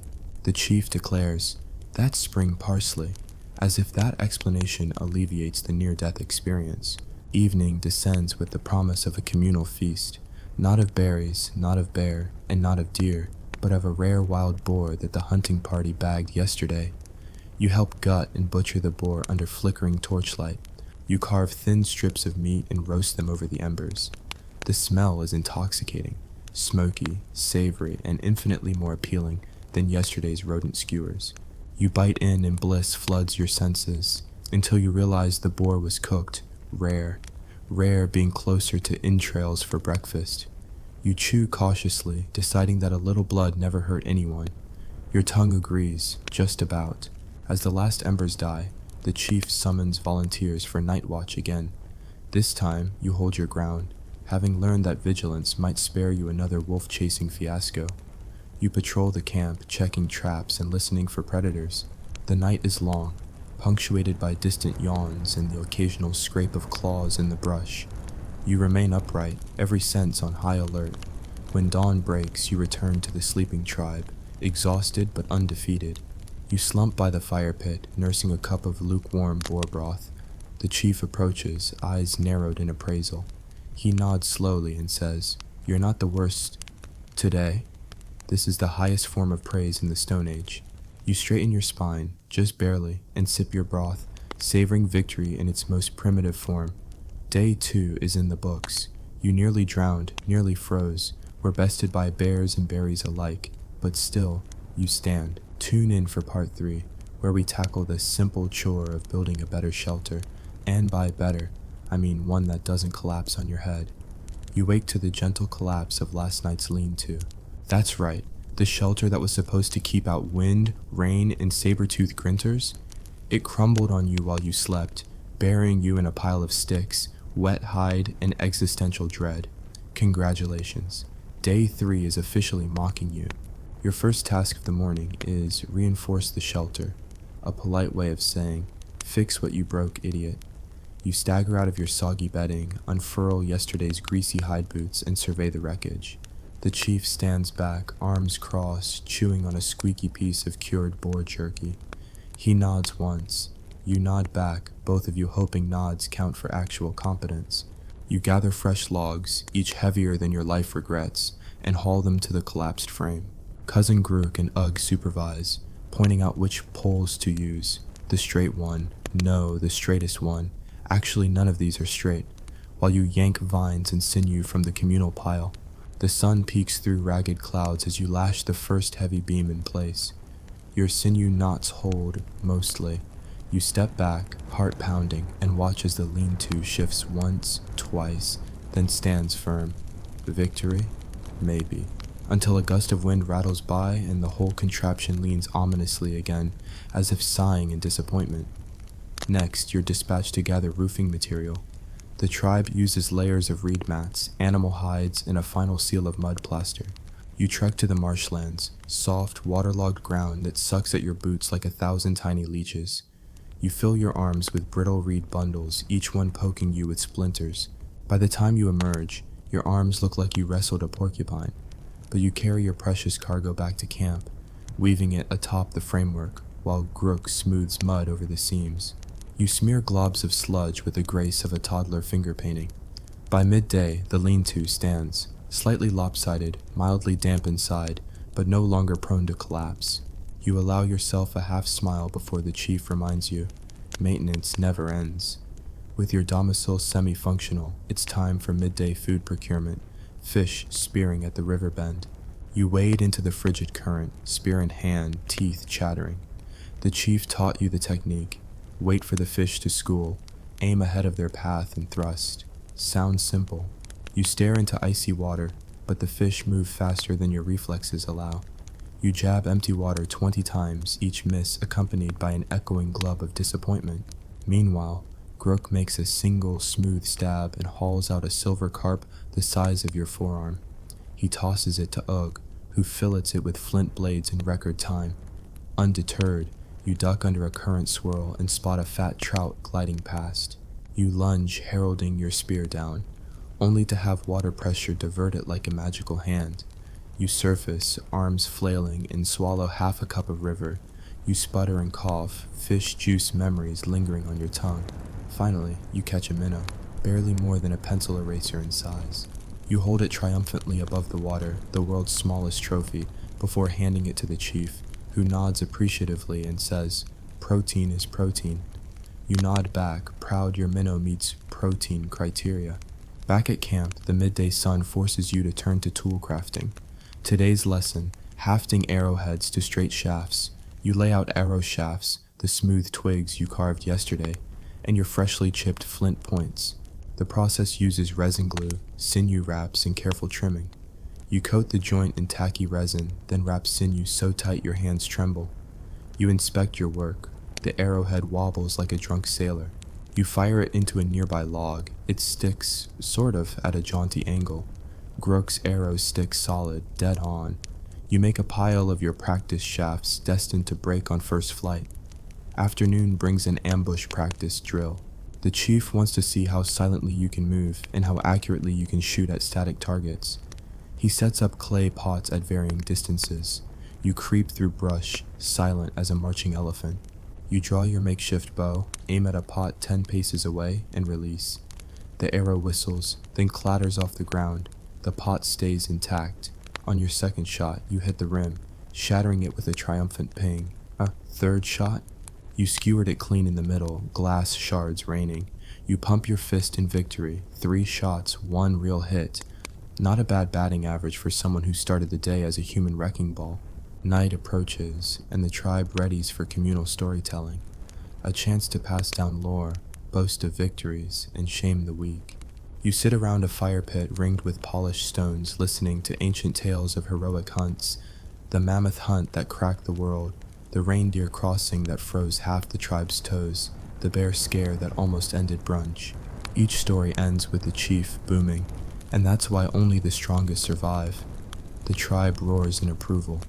The chief declares, "That's spring parsley," as if that explanation alleviates the near-death experience. Evening descends with the promise of a communal feast, not of berries, not of bear, and not of deer, but of a rare wild boar that the hunting party bagged yesterday. You help gut and butcher the boar under flickering torchlight. You carve thin strips of meat and roast them over the embers. The smell is intoxicating, smoky, savory, and infinitely more appealing than yesterday's rodent skewers. You bite in and bliss floods your senses, until you realize the boar was cooked, rare being closer to entrails for breakfast. You chew cautiously, deciding that a little blood never hurt anyone. Your tongue agrees, just about. As the last embers die, the chief summons volunteers for night watch again. This time, you hold your ground, having learned that vigilance might spare you another wolf-chasing fiasco. You patrol the camp, checking traps and listening for predators. The night is long, punctuated by distant yawns and the occasional scrape of claws in the brush. You remain upright, every sense on high alert. When dawn breaks, you return to the sleeping tribe, exhausted but undefeated. You slump by the fire pit, nursing a cup of lukewarm boar broth. The chief approaches, eyes narrowed in appraisal. He nods slowly and says, "You're not the worst today." This is the highest form of praise in the Stone Age. You straighten your spine, just barely, and sip your broth, savoring victory in its most primitive form. Day 2 is in the books. You nearly drowned, nearly froze, were bested by bears and berries alike, but still, you stand. Tune in for part 3, where we tackle the simple chore of building a better shelter, and by better, I mean one that doesn't collapse on your head. You wake to the gentle collapse of last night's lean-to. That's right, the shelter that was supposed to keep out wind, rain, and saber-toothed grinters. It crumbled on you while you slept, burying you in a pile of sticks, wet hide, and existential dread. Congratulations. Day 3 is officially mocking you. Your first task of the morning is reinforce the shelter, a polite way of saying, fix what you broke, idiot. You stagger out of your soggy bedding, unfurl yesterday's greasy hide boots, and survey the wreckage. The chief stands back, arms crossed, chewing on a squeaky piece of cured boar jerky. He nods once. You nod back, both of you hoping nods count for actual competence. You gather fresh logs, each heavier than your life regrets, and haul them to the collapsed frame. Cousin Grook and Ugg supervise, pointing out which poles to use. The straight one. No, the straightest one. Actually, none of these are straight. While you yank vines and sinew from the communal pile, the sun peeks through ragged clouds as you lash the first heavy beam in place. Your sinew knots hold, mostly. You step back, heart pounding, and watch as the lean-to shifts once, twice, then stands firm. Victory? Maybe. Until a gust of wind rattles by and the whole contraption leans ominously again, as if sighing in disappointment. Next, you're dispatched to gather roofing material. The tribe uses layers of reed mats, animal hides, and a final seal of mud plaster. You trek to the marshlands, soft, waterlogged ground that sucks at your boots like 1,000 tiny leeches. You fill your arms with brittle reed bundles, each one poking you with splinters. By the time you emerge, your arms look like you wrestled a porcupine, but you carry your precious cargo back to camp, weaving it atop the framework, while Grook smooths mud over the seams. You smear globs of sludge with the grace of a toddler finger painting. By midday, the lean-to stands, slightly lopsided, mildly damp inside, but no longer prone to collapse. You allow yourself a half smile before the chief reminds you, maintenance never ends. With your domicile semi-functional, it's time for midday food procurement, fish spearing at the river bend. You wade into the frigid current, spear in hand, teeth chattering. The chief taught you the technique. Wait for the fish to school, aim ahead of their path and thrust. Sounds simple. You stare into icy water, but the fish move faster than your reflexes allow. You jab empty water 20 times, each miss accompanied by an echoing glub of disappointment. Meanwhile, Grook makes a single smooth stab and hauls out a silver carp the size of your forearm. He tosses it to Ugg, who fillets it with flint blades in record time. Undeterred, you duck under a current swirl and spot a fat trout gliding past. You lunge, heralding your spear down, only to have water pressure divert it like a magical hand. You surface, arms flailing, and swallow half a cup of river. You sputter and cough, fish juice memories lingering on your tongue. Finally, you catch a minnow, barely more than a pencil eraser in size. You hold it triumphantly above the water, the world's smallest trophy, before handing it to the chief, who nods appreciatively and says, "Protein is protein." You nod back, proud your minnow meets protein criteria. Back at camp, the midday sun forces you to turn to tool crafting. Today's lesson, hafting arrowheads to straight shafts. You lay out arrow shafts, the smooth twigs you carved yesterday, and your freshly chipped flint points. The process uses resin glue, sinew wraps, and careful trimming. You coat the joint in tacky resin, then wrap sinew so tight your hands tremble. You inspect your work. The arrowhead wobbles like a drunk sailor. You fire it into a nearby log. It sticks, sort of, at a jaunty angle. Grook's arrow sticks solid, dead on. You make a pile of your practice shafts destined to break on first flight. Afternoon brings an ambush practice drill. The chief wants to see how silently you can move and how accurately you can shoot at static targets. He sets up clay pots at varying distances. You creep through brush, silent as a marching elephant. You draw your makeshift bow, aim at a pot 10 paces away, and release. The arrow whistles, then clatters off the ground. The pot stays intact. On your second shot, you hit the rim, shattering it with a triumphant ping. A third shot? You skewered it clean in the middle, glass shards raining. You pump your fist in victory. 3 shots, 1 real hit. Not a bad batting average for someone who started the day as a human wrecking ball. Night approaches, and the tribe readies for communal storytelling. A chance to pass down lore, boast of victories, and shame the weak. You sit around a fire pit ringed with polished stones, listening to ancient tales of heroic hunts. The mammoth hunt that cracked the world, the reindeer crossing that froze half the tribe's toes, the bear scare that almost ended brunch. Each story ends with the chief booming, and that's why only the strongest survive. The tribe roars in approval.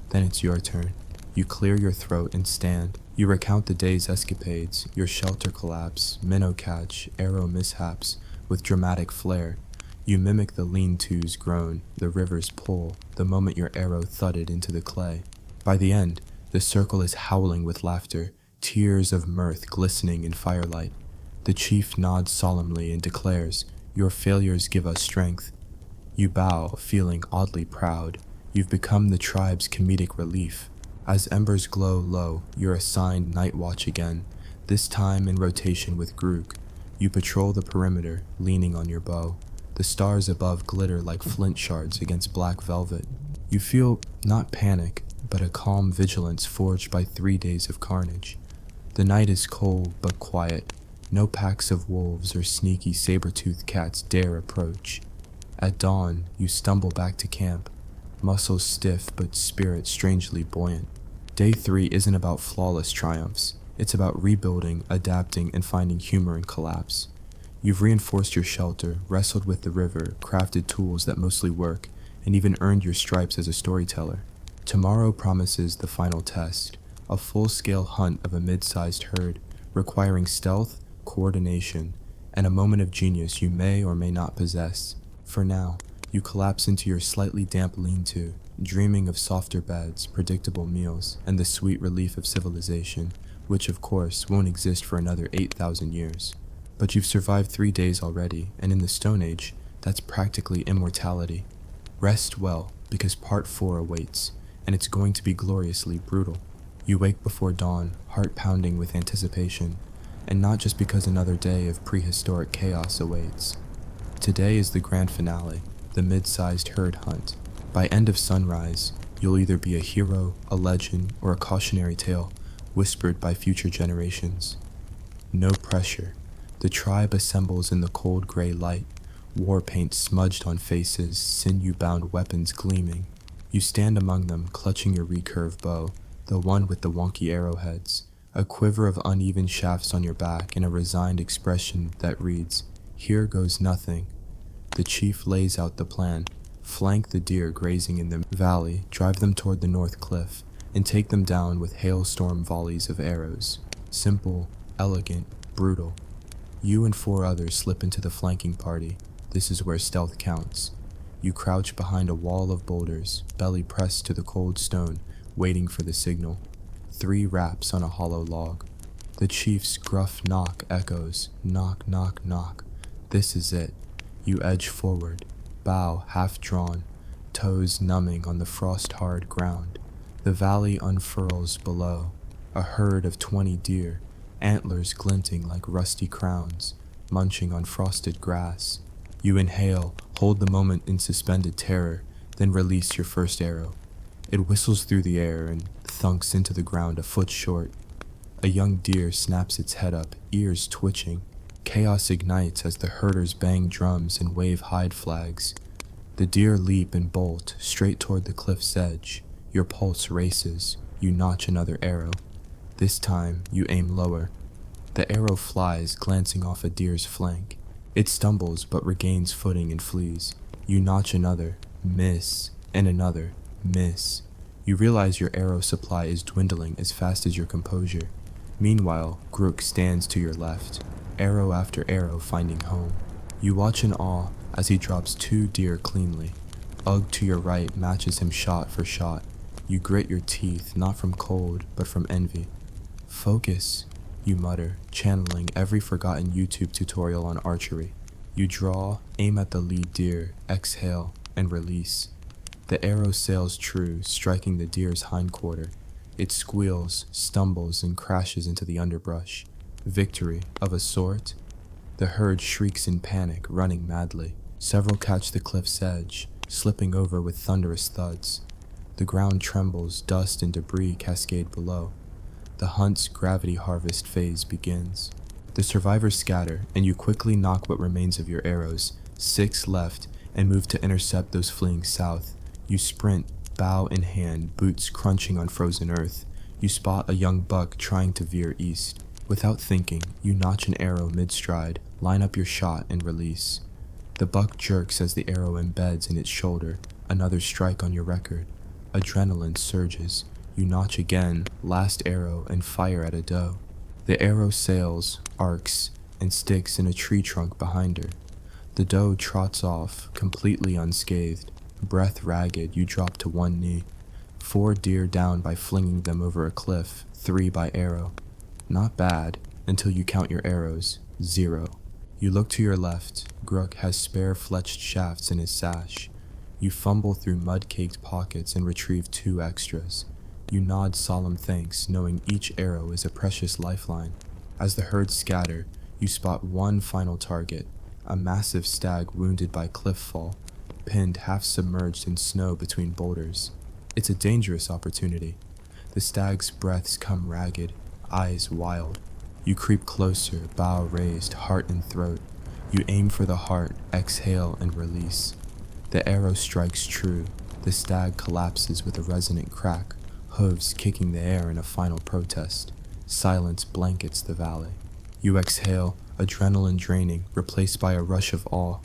Then it's your turn. You clear your throat and stand. You recount the day's escapades, your shelter collapse, minnow catch, arrow mishaps, with dramatic flair. You mimic the lean-to's groan, the river's pull, the moment your arrow thudded into the clay. By the end, the circle is howling with laughter, tears of mirth glistening in firelight. The chief nods solemnly and declares, "Your failures give us strength." You bow, feeling oddly proud. You've become the tribe's comedic relief. As embers glow low, you're assigned night watch again, this time in rotation with Grook. You patrol the perimeter, leaning on your bow. The stars above glitter like flint shards against black velvet. You feel not panic, but a calm vigilance forged by 3 days of carnage. The night is cold but quiet. No packs of wolves or sneaky saber-toothed cats dare approach. At dawn, you stumble back to camp, muscles stiff but spirit strangely buoyant. Day 3 isn't about flawless triumphs. It's about rebuilding, adapting, and finding humor in collapse. You've reinforced your shelter, wrestled with the river, crafted tools that mostly work, and even earned your stripes as a storyteller. Tomorrow promises the final test, a full-scale hunt of a mid-sized herd, requiring stealth, coordination, and a moment of genius you may or may not possess. For now, you collapse into your slightly damp lean-to, dreaming of softer beds, predictable meals, and the sweet relief of civilization, which of course won't exist for another 8,000 years. But you've survived 3 days already, and in the Stone Age, that's practically immortality. Rest well, because part 4 awaits, and it's going to be gloriously brutal. You wake before dawn, heart pounding with anticipation, and not just because another day of prehistoric chaos awaits. Today is the grand finale, the mid-sized herd hunt. By end of sunrise, you'll either be a hero, a legend, or a cautionary tale whispered by future generations. No pressure. The tribe assembles in the cold gray light, war paint smudged on faces, sinew-bound weapons gleaming. You stand among them, clutching your recurve bow, the one with the wonky arrowheads, a quiver of uneven shafts on your back, and a resigned expression that reads, "Here goes nothing." The chief lays out the plan. Flank the deer grazing in the valley, drive them toward the north cliff, and take them down with hailstorm volleys of arrows. Simple, elegant, brutal. You and 4 others slip into the flanking party. This is where stealth counts. You crouch behind a wall of boulders, belly pressed to the cold stone, waiting for the signal. 3 raps on a hollow log. The chief's gruff knock echoes. Knock, knock, knock. This is it. You edge forward, bow half drawn, toes numbing on the frost-hard ground. The valley unfurls below, a herd of 20 deer, antlers glinting like rusty crowns, munching on frosted grass. You inhale, hold the moment in suspended terror, then release your first arrow. It whistles through the air and thunks into the ground a foot short. A young deer snaps its head up, ears twitching. Chaos ignites as the herders bang drums and wave hide flags. The deer leap and bolt straight toward the cliff's edge. Your pulse races. You notch another arrow. This time, you aim lower. The arrow flies, glancing off a deer's flank. It stumbles but regains footing and flees. You notch another, miss, and another, miss. You realize your arrow supply is dwindling as fast as your composure. Meanwhile, Grook stands to your left, arrow after arrow finding home. You watch in awe as he drops 2 deer cleanly. Ugg to your right matches him shot for shot. You grit your teeth, not from cold, but from envy. Focus, you mutter, channeling every forgotten YouTube tutorial on archery. You draw, aim at the lead deer, exhale, and release. The arrow sails true, striking the deer's hindquarter. It squeals, stumbles, and crashes into the underbrush. Victory, of a sort? The herd shrieks in panic, running madly. Several catch the cliff's edge, slipping over with thunderous thuds. The ground trembles, dust and debris cascade below. The hunt's gravity harvest phase begins. The survivors scatter, and you quickly knock what remains of your arrows, 6 left, and move to intercept those fleeing south. You sprint, bow in hand, boots crunching on frozen earth. You spot a young buck trying to veer east. Without thinking, you notch an arrow mid-stride, line up your shot, and release. The buck jerks as the arrow embeds in its shoulder, another strike on your record. Adrenaline surges. You notch again, last arrow, and fire at a doe. The arrow sails, arcs, and sticks in a tree trunk behind her. The doe trots off, completely unscathed. Breath ragged, you drop to one knee. 4 deer down by flinging them over a cliff, 3 by arrow. Not bad, until you count your arrows, 0. You look to your left. Grook has spare fletched shafts in his sash. You fumble through mud-caked pockets and retrieve 2 extras. You nod solemn thanks, knowing each arrow is a precious lifeline. As the herd scatter, you spot one final target, a massive stag wounded by cliff fall, pinned half submerged in snow between boulders. It's a dangerous opportunity. The stag's breaths come ragged, eyes wild. You creep closer, bow raised, heart in throat. You aim for the heart, exhale and release. The arrow strikes true. The stag collapses with a resonant crack, hooves kicking the air in a final protest. Silence blankets the valley. You exhale, adrenaline draining, replaced by a rush of awe.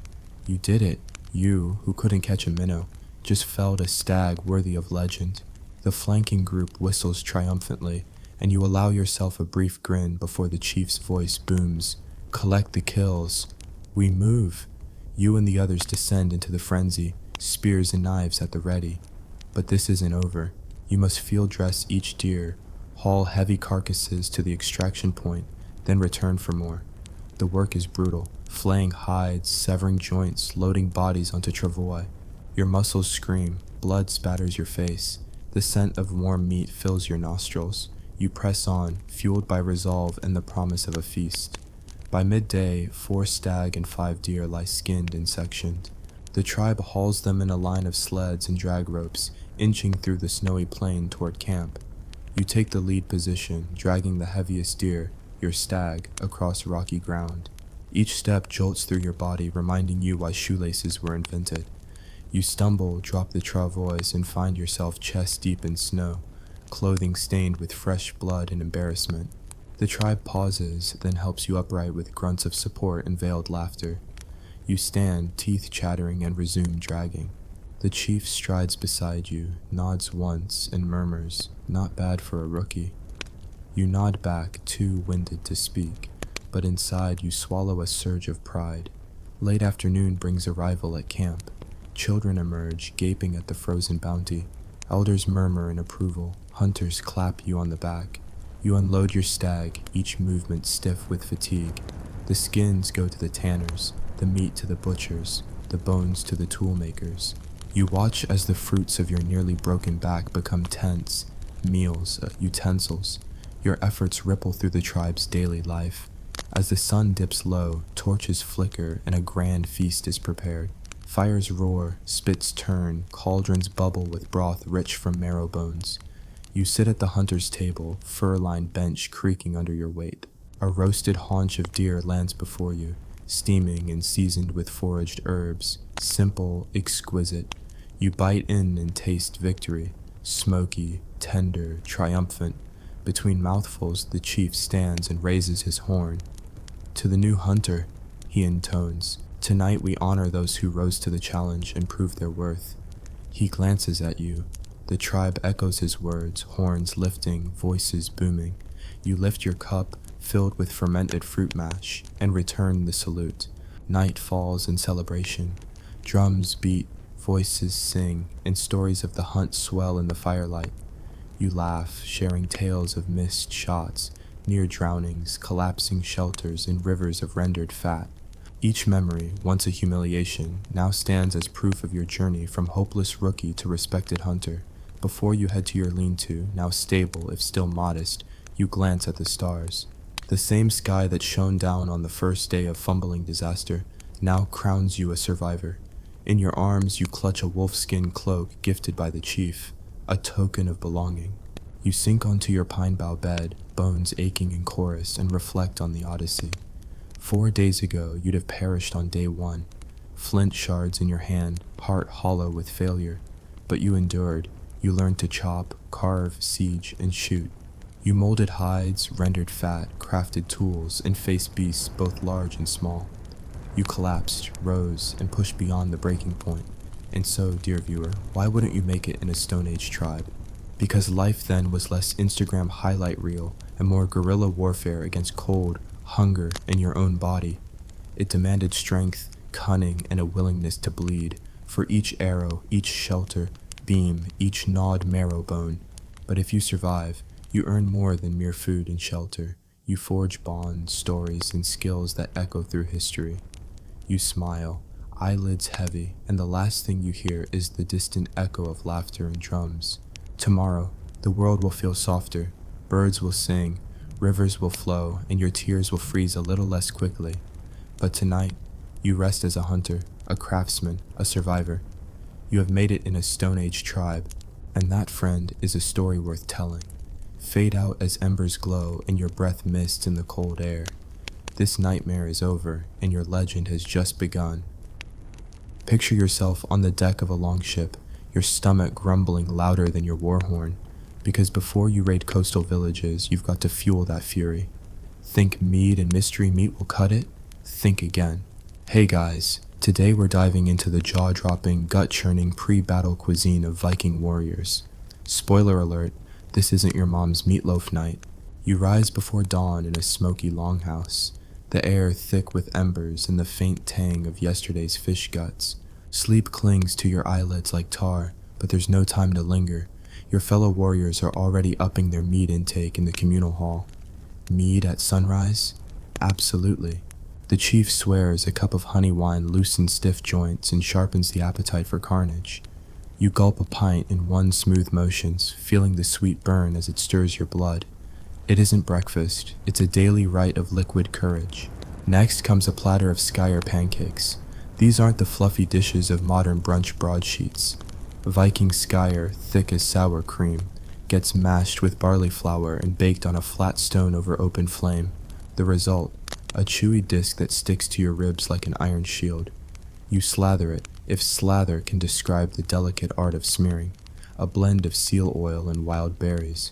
You did it. You, who couldn't catch a minnow, just felled a stag worthy of legend. The flanking group whistles triumphantly, and you allow yourself a brief grin before the chief's voice booms. Collect the kills. We move. You and the others descend into the frenzy, spears and knives at the ready. But this isn't over. You must field dress each deer, haul heavy carcasses to the extraction point, then return for more. The work is brutal, flaying hides, severing joints, loading bodies onto travois. Your muscles scream, blood spatters your face. The scent of warm meat fills your nostrils. You press on, fueled by resolve and the promise of a feast. By midday, 4 stag and 5 deer lie skinned and sectioned. The tribe hauls them in a line of sleds and drag ropes, inching through the snowy plain toward camp. You take the lead position, dragging the heaviest deer, your stag, across rocky ground. Each step jolts through your body, reminding you why shoelaces were invented. You stumble, drop the travois, and find yourself chest deep in snow, clothing stained with fresh blood and embarrassment. The tribe pauses, then helps you upright with grunts of support and veiled laughter. You stand, teeth chattering, and resume dragging. The chief strides beside you, nods once, and murmurs, "Not bad for a rookie." You nod back, too winded to speak, but inside you swallow a surge of pride. Late afternoon brings arrival at camp. Children emerge, gaping at the frozen bounty. Elders murmur in approval. Hunters clap you on the back. You unload your stag, each movement stiff with fatigue. The skins go to the tanners, the meat to the butchers, the bones to the tool makers. You watch as the fruits of your nearly broken back become tents, meals, utensils. Your efforts ripple through the tribe's daily life. As the sun dips low, torches flicker, and a grand feast is prepared. Fires roar, spits turn, cauldrons bubble with broth rich from marrow bones. You sit at the hunter's table, fur-lined bench creaking under your weight. A roasted haunch of deer lands before you, steaming and seasoned with foraged herbs. Simple, exquisite. You bite in and taste victory. Smoky, tender, triumphant. Between mouthfuls, the chief stands and raises his horn. "To the new hunter," he intones. "Tonight we honor those who rose to the challenge and proved their worth." He glances at you. The tribe echoes his words, horns lifting, voices booming. You lift your cup, filled with fermented fruit mash, and return the salute. Night falls in celebration. Drums beat, Voices sing, and stories of the hunt swell in the firelight. You laugh, sharing tales of missed shots, near drownings, collapsing shelters, and rivers of rendered fat. Each memory, once a humiliation, now stands as proof of your journey from hopeless rookie to respected hunter. Before you head to your lean-to, now stable if still modest, you glance at the stars. The same sky that shone down on the first day of fumbling disaster now crowns you a survivor. In your arms you clutch a wolfskin cloak gifted by the chief, a token of belonging. You sink onto your pine bough bed, bones aching in chorus, and reflect on the odyssey. 4 days ago you'd have perished on day 1, flint shards in your hand, heart hollow with failure. But you endured. You learned to chop, carve, siege, and shoot. You molded hides, rendered fat, crafted tools, and faced beasts both large and small. You collapsed, rose, and pushed beyond the breaking point. And so, dear viewer, why wouldn't you make it in a Stone Age tribe? Because life then was less Instagram highlight reel and more guerrilla warfare against cold, hunger, and your own body. It demanded strength, cunning, and a willingness to bleed for each arrow, each shelter, beam, each gnawed marrow bone. But if you survive, you earn more than mere food and shelter. You forge bonds, stories, and skills that echo through history. You smile, eyelids heavy, and the last thing you hear is the distant echo of laughter and drums. Tomorrow, the world will feel softer, birds will sing, rivers will flow, and your tears will freeze a little less quickly. But tonight, you rest as a hunter, a craftsman, a survivor. You have made it in a Stone Age tribe, and that, friend, is a story worth telling. Fade out as embers glow and your breath mists in the cold air. This nightmare is over, and your legend has just begun. Picture yourself on the deck of a longship, your stomach grumbling louder than your war horn, because before you raid coastal villages, you've got to fuel that fury. Think mead and mystery meat will cut it? Think again. Hey guys, today we're diving into the jaw-dropping, gut-churning pre-battle cuisine of Viking warriors. Spoiler alert, this isn't your mom's meatloaf night. You rise before dawn in a smoky longhouse, the air thick with embers and the faint tang of yesterday's fish guts. Sleep clings to your eyelids like tar, but there's no time to linger. Your fellow warriors are already upping their mead intake in the communal hall. Mead at sunrise? Absolutely. The chief swears a cup of honey wine loosens stiff joints and sharpens the appetite for carnage. You gulp a pint in one smooth motions, feeling the sweet burn as it stirs your blood. It isn't breakfast, it's a daily rite of liquid courage. Next comes a platter of skyer pancakes. These aren't the fluffy dishes of modern brunch broadsheets. Viking skyer, thick as sour cream, gets mashed with barley flour and baked on a flat stone over open flame. The result, a chewy disc that sticks to your ribs like an iron shield. You slather it, if slather can describe the delicate art of smearing, a blend of seal oil and wild berries.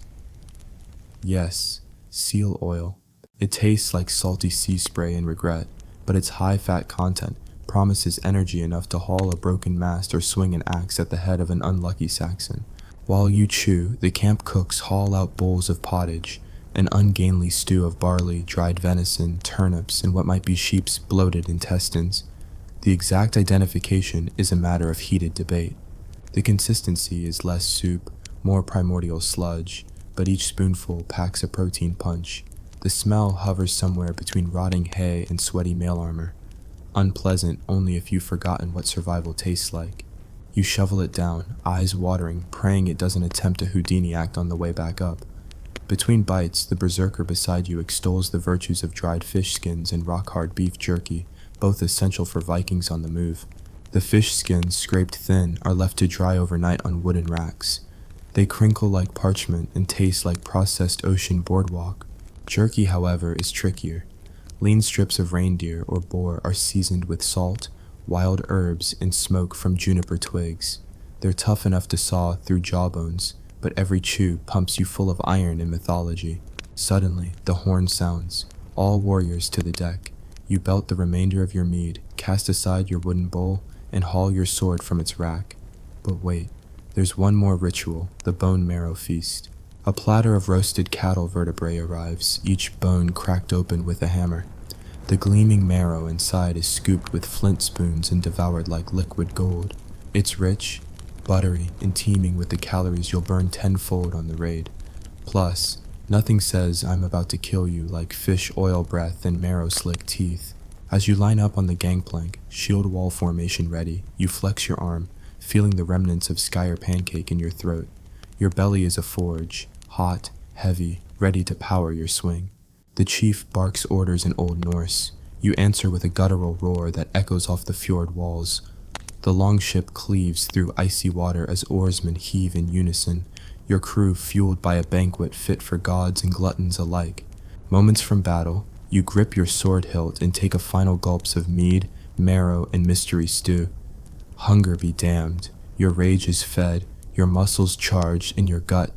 Yes, seal oil. It tastes like salty sea spray and regret, but its high fat content promises energy enough to haul a broken mast or swing an axe at the head of an unlucky Saxon. While you chew, the camp cooks haul out bowls of pottage, an ungainly stew of barley, dried venison, turnips, and what might be sheep's bloated intestines. The exact identification is a matter of heated debate. The consistency is less soup, more primordial sludge, but each spoonful packs a protein punch. The smell hovers somewhere between rotting hay and sweaty mail armor. Unpleasant only if you've forgotten what survival tastes like. You shovel it down, eyes watering, praying it doesn't attempt a Houdini act on the way back up. Between bites, the berserker beside you extols the virtues of dried fish skins and rock-hard beef jerky, both essential for Vikings on the move. The fish skins, scraped thin, are left to dry overnight on wooden racks. They crinkle like parchment and taste like processed ocean boardwalk. Jerky, however, is trickier. Lean strips of reindeer or boar are seasoned with salt, wild herbs, and smoke from juniper twigs. They're tough enough to saw through jawbones, but every chew pumps you full of iron and mythology. Suddenly, the horn sounds. All warriors to the deck. You belt the remainder of your mead, cast aside your wooden bowl, and haul your sword from its rack. But wait, there's one more ritual, the bone marrow feast. A platter of roasted cattle vertebrae arrives, each bone cracked open with a hammer. The gleaming marrow inside is scooped with flint spoons and devoured like liquid gold. It's rich, buttery, and teeming with the calories you'll burn tenfold on the raid. Plus, nothing says I'm about to kill you like fish oil breath and marrow-slick teeth. As you line up on the gangplank, shield wall formation ready, you flex your arm, feeling the remnants of Skyer pancake in your throat. Your belly is a forge, hot, heavy, ready to power your swing. The chief barks orders in Old Norse. You answer with a guttural roar that echoes off the fjord walls. The longship cleaves through icy water as oarsmen heave in unison, your crew fueled by a banquet fit for gods and gluttons alike. Moments from battle, you grip your sword hilt and take a final gulps of mead, marrow, and mystery stew. Hunger be damned. Your rage is fed, your muscles charged, and your gut,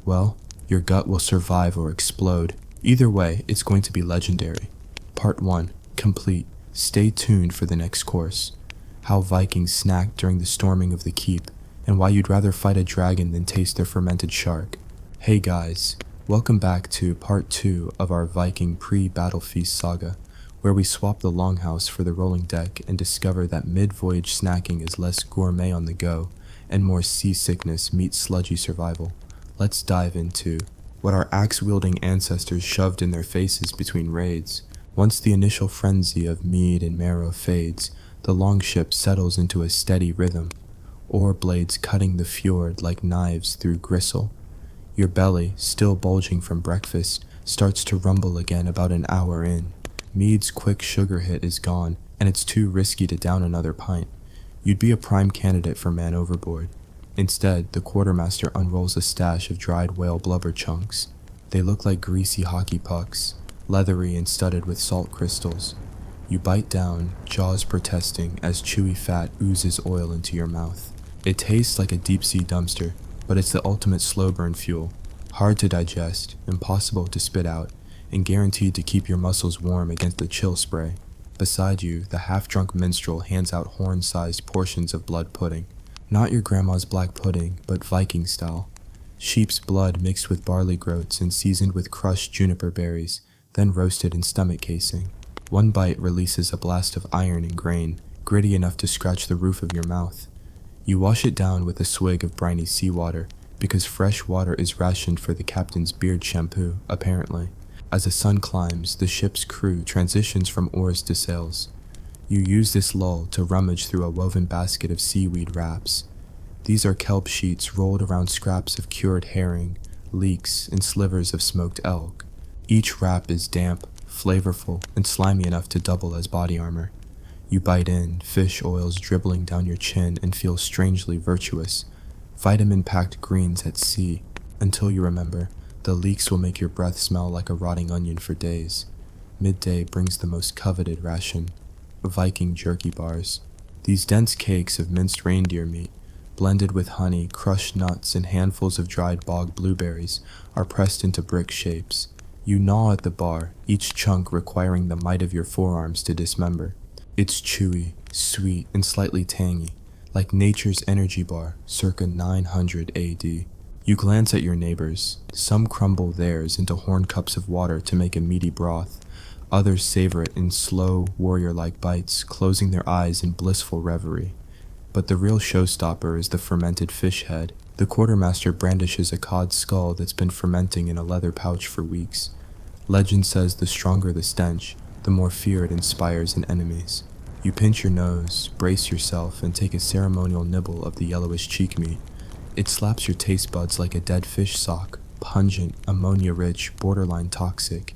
well, your gut will survive or explode. Either way, it's going to be legendary. Part 1, complete. Stay tuned for the next course. How Vikings snacked during the storming of the keep, and why you'd rather fight a dragon than taste their fermented shark. Hey guys, welcome back to part 2 of our Viking pre-battle feast saga, where we swap the longhouse for the rolling deck and discover that mid-voyage snacking is less gourmet on the go, and more seasickness meets sludgy survival. Let's dive into what our axe-wielding ancestors shoved in their faces between raids. Once the initial frenzy of mead and marrow fades, the longship settles into a steady rhythm, oar blades cutting the fjord like knives through gristle. Your belly, still bulging from breakfast, starts to rumble again about an hour in. Mead's quick sugar hit is gone, and it's too risky to down another pint. You'd be a prime candidate for man overboard. Instead, the quartermaster unrolls a stash of dried whale blubber chunks. They look like greasy hockey pucks, leathery and studded with salt crystals. You bite down, jaws protesting as chewy fat oozes oil into your mouth. It tastes like a deep-sea dumpster, but it's the ultimate slow burn fuel. Hard to digest, impossible to spit out, and guaranteed to keep your muscles warm against the chill spray. Beside you, the half-drunk minstrel hands out horn-sized portions of blood pudding. Not your grandma's black pudding, but Viking style. Sheep's blood mixed with barley groats and seasoned with crushed juniper berries, then roasted in stomach casing. One bite releases a blast of iron and grain, gritty enough to scratch the roof of your mouth. You wash it down with a swig of briny seawater, because fresh water is rationed for the captain's beard shampoo, apparently. As the sun climbs, the ship's crew transitions from oars to sails. You use this lull to rummage through a woven basket of seaweed wraps. These are kelp sheets rolled around scraps of cured herring, leeks, and slivers of smoked elk. Each wrap is damp, flavorful, and slimy enough to double as body armor. You bite in, fish oils dribbling down your chin, and feel strangely virtuous. Vitamin-packed greens at sea, until you remember, the leeks will make your breath smell like a rotting onion for days. Midday brings the most coveted ration, Viking jerky bars. These dense cakes of minced reindeer meat, blended with honey, crushed nuts, and handfuls of dried bog blueberries, are pressed into brick shapes. You gnaw at the bar, each chunk requiring the might of your forearms to dismember. It's chewy, sweet, and slightly tangy, like nature's energy bar, circa 900 AD. You glance at your neighbors. Some crumble theirs into horn cups of water to make a meaty broth. Others savor it in slow, warrior-like bites, closing their eyes in blissful reverie. But the real showstopper is the fermented fish head. The quartermaster brandishes a cod skull that's been fermenting in a leather pouch for weeks. Legend says the stronger the stench, the more fear it inspires in enemies. You pinch your nose, brace yourself, and take a ceremonial nibble of the yellowish cheek meat. It slaps your taste buds like a dead fish sock, pungent, ammonia-rich, borderline toxic.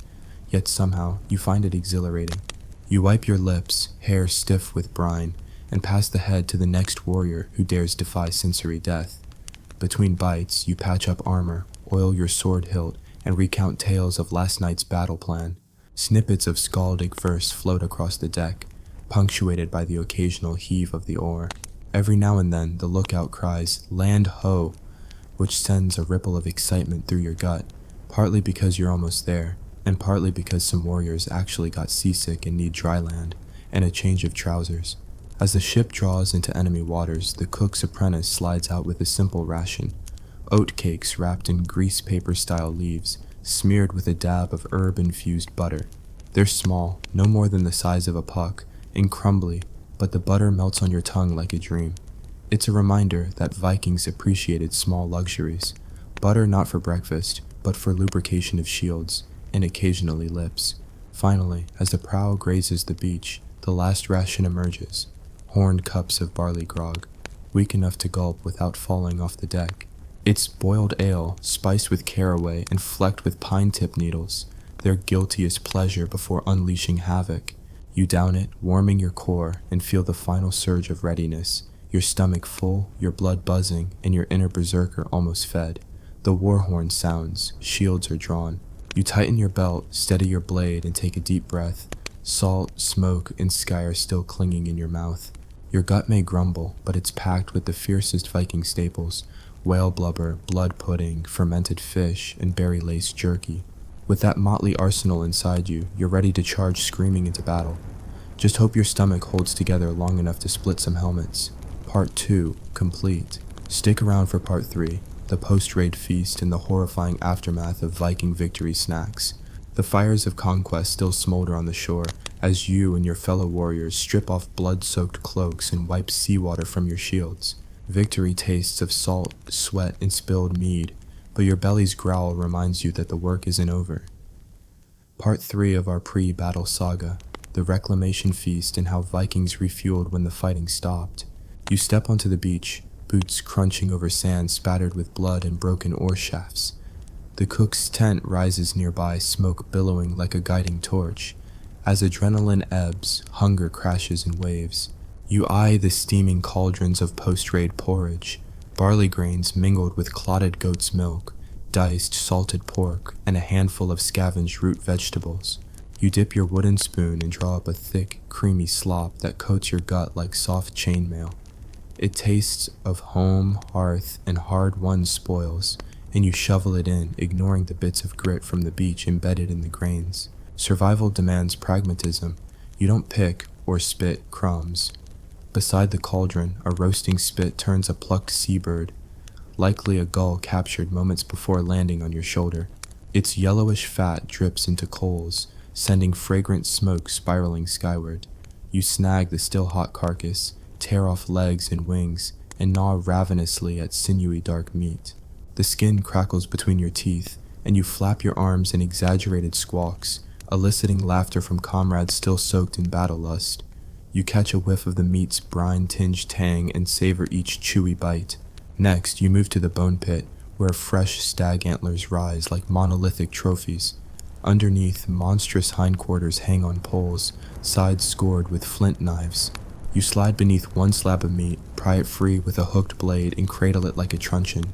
Yet somehow, you find it exhilarating. You wipe your lips, hair stiff with brine, and pass the head to the next warrior who dares defy sensory death. Between bites, you patch up armor, oil your sword hilt, and recount tales of last night's battle plan. Snippets of skaldic verse float across the deck, punctuated by the occasional heave of the oar. Every now and then, the lookout cries, "Land ho!" which sends a ripple of excitement through your gut, partly because you're almost there, and partly because some warriors actually got seasick and need dry land, and a change of trousers. As the ship draws into enemy waters, the cook's apprentice slides out with a simple ration. Oat cakes wrapped in grease paper-style leaves, smeared with a dab of herb-infused butter. They're small, no more than the size of a puck, and crumbly, but the butter melts on your tongue like a dream. It's a reminder that Vikings appreciated small luxuries. Butter not for breakfast, but for lubrication of shields, and occasionally lips. Finally, as the prow grazes the beach, the last ration emerges. Horned cups of barley grog, weak enough to gulp without falling off the deck. It's boiled ale, spiced with caraway and flecked with pine tip needles, their guiltiest pleasure before unleashing havoc. You down it, warming your core, and feel the final surge of readiness, your stomach full, your blood buzzing, and your inner berserker almost fed. The war horn sounds, shields are drawn. You tighten your belt, steady your blade, and take a deep breath. Salt, smoke, and sky are still clinging in your mouth. Your gut may grumble, but it's packed with the fiercest Viking staples: whale blubber, blood pudding, fermented fish, and berry-laced jerky. With that motley arsenal inside you, you're ready to charge screaming into battle. Just hope your stomach holds together long enough to split some helmets. Part 2, complete. Stick around for Part 3, the post-raid feast and the horrifying aftermath of Viking victory snacks. The fires of conquest still smolder on the shore as you and your fellow warriors strip off blood-soaked cloaks and wipe seawater from your shields. Victory tastes of salt, sweat, and spilled mead, but your belly's growl reminds you that the work isn't over. Part 3 of our pre-battle saga, the reclamation feast and how Vikings refueled when the fighting stopped. You step onto the beach, boots crunching over sand spattered with blood and broken oar shafts. The cook's tent rises nearby, smoke billowing like a guiding torch. As adrenaline ebbs, hunger crashes in waves. You eye the steaming cauldrons of post-raid porridge, barley grains mingled with clotted goat's milk, diced salted pork, and a handful of scavenged root vegetables. You dip your wooden spoon and draw up a thick, creamy slop that coats your gut like soft chainmail. It tastes of home, hearth, and hard-won spoils, and you shovel it in, ignoring the bits of grit from the beach embedded in the grains. Survival demands pragmatism. You don't pick or spit crumbs. Beside the cauldron, a roasting spit turns a plucked seabird, likely a gull captured moments before landing on your shoulder. Its yellowish fat drips into coals, sending fragrant smoke spiraling skyward. You snag the still hot carcass, tear off legs and wings, and gnaw ravenously at sinewy dark meat. The skin crackles between your teeth, and you flap your arms in exaggerated squawks, eliciting laughter from comrades still soaked in battle lust. You catch a whiff of the meat's brine-tinged tang and savor each chewy bite. Next, you move to the bone pit, where fresh stag antlers rise like monolithic trophies. Underneath, monstrous hindquarters hang on poles, sides scored with flint knives. You slide beneath one slab of meat, pry it free with a hooked blade, and cradle it like a truncheon.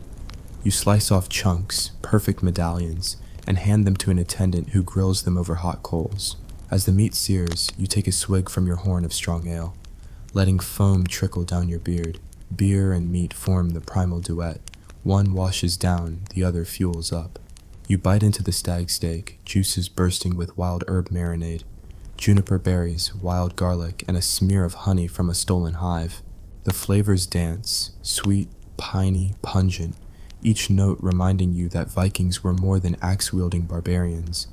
You slice off chunks, perfect medallions, and hand them to an attendant who grills them over hot coals. As the meat sears, you take a swig from your horn of strong ale, letting foam trickle down your beard. Beer and meat form the primal duet. One washes down, the other fuels up. You bite into the stag steak, juices bursting with wild herb marinade, juniper berries, wild garlic, and a smear of honey from a stolen hive. The flavors dance, sweet, piney, pungent, each note reminding you that Vikings were more than axe-wielding barbarians.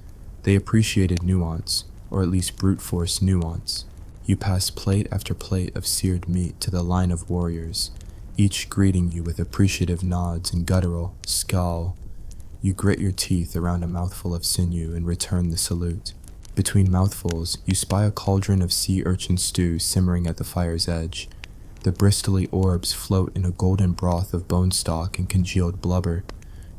They appreciated nuance, or at least brute force nuance. You pass plate after plate of seared meat to the line of warriors, each greeting you with appreciative nods and guttural "skull." You grit your teeth around a mouthful of sinew and return the salute. Between mouthfuls, you spy a cauldron of sea urchin stew simmering at the fire's edge. The bristly orbs float in a golden broth of bone stock and congealed blubber.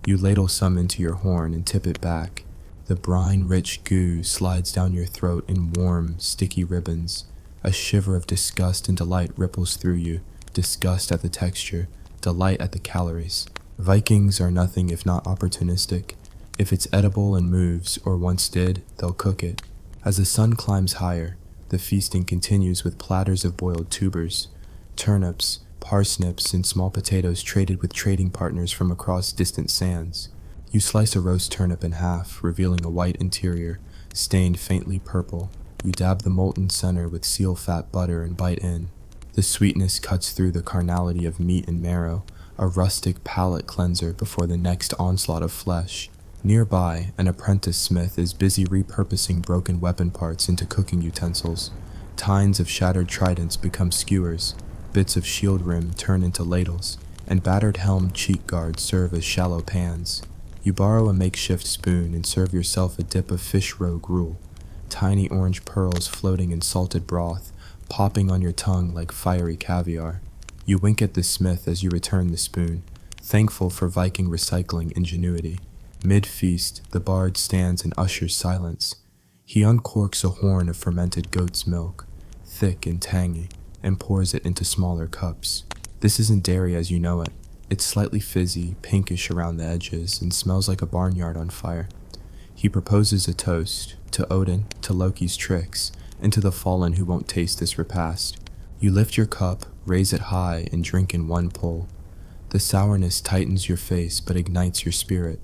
You ladle some into your horn and tip it back. The brine-rich goo slides down your throat in warm, sticky ribbons. A shiver of disgust and delight ripples through you, disgust at the texture, delight at the calories. Vikings are nothing if not opportunistic. If it's edible and moves, or once did, they'll cook it. As the sun climbs higher, the feasting continues with platters of boiled tubers, turnips, parsnips, and small potatoes traded with trading partners from across distant sands. You slice a roast turnip in half, revealing a white interior, stained faintly purple. You dab the molten center with seal fat butter and bite in. The sweetness cuts through the carnality of meat and marrow, a rustic palate cleanser before the next onslaught of flesh. Nearby, an apprentice smith is busy repurposing broken weapon parts into cooking utensils. Tines of shattered tridents become skewers. Bits of shield rim turn into ladles, and battered helm cheek guards serve as shallow pans. You borrow a makeshift spoon and serve yourself a dip of fish roe gruel, tiny orange pearls floating in salted broth, popping on your tongue like fiery caviar. You wink at the smith as you return the spoon, thankful for Viking recycling ingenuity. Mid-feast, the bard stands and ushers silence. He uncorks a horn of fermented goat's milk, thick and tangy, and pours it into smaller cups. This isn't dairy as you know it. It's slightly fizzy, pinkish around the edges, and smells like a barnyard on fire. He proposes a toast, to Odin, to Loki's tricks, and to the fallen who won't taste this repast. You lift your cup, raise it high, and drink in one pull. The sourness tightens your face but ignites your spirit,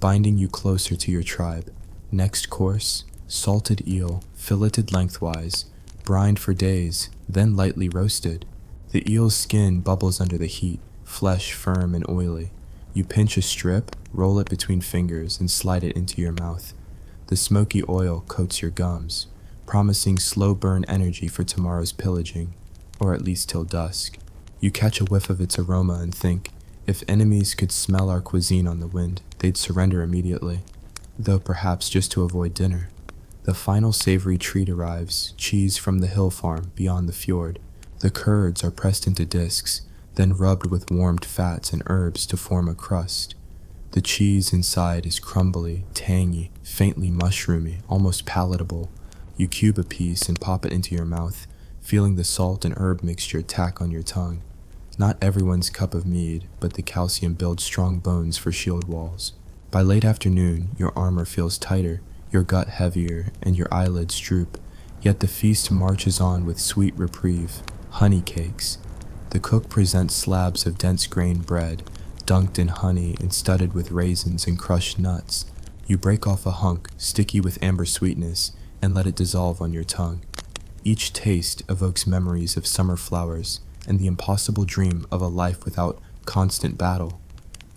binding you closer to your tribe. Next course, salted eel, filleted lengthwise, brined for days, then lightly roasted. The eel's skin bubbles under the heat, flesh firm and oily. You pinch a strip, roll it between fingers, and slide it into your mouth. The smoky oil coats your gums, promising slow burn energy for tomorrow's pillaging, or at least till dusk. You catch a whiff of its aroma and think, if enemies could smell our cuisine on the wind, they'd surrender immediately, though perhaps just to avoid dinner. The final savory treat arrives, cheese from the hill farm beyond the fjord. The curds are pressed into discs, then rubbed with warmed fats and herbs to form a crust. The cheese inside is crumbly, tangy, faintly mushroomy, almost palatable. You cube a piece and pop it into your mouth, feeling the salt and herb mixture tack on your tongue. Not everyone's cup of mead, but the calcium builds strong bones for shield walls. By late afternoon, your armor feels tighter, your gut heavier, and your eyelids droop, yet the feast marches on with sweet reprieve. Honey cakes. The cook presents slabs of dense-grained bread, dunked in honey and studded with raisins and crushed nuts. You break off a hunk, sticky with amber sweetness, and let it dissolve on your tongue. Each taste evokes memories of summer flowers and the impossible dream of a life without constant battle.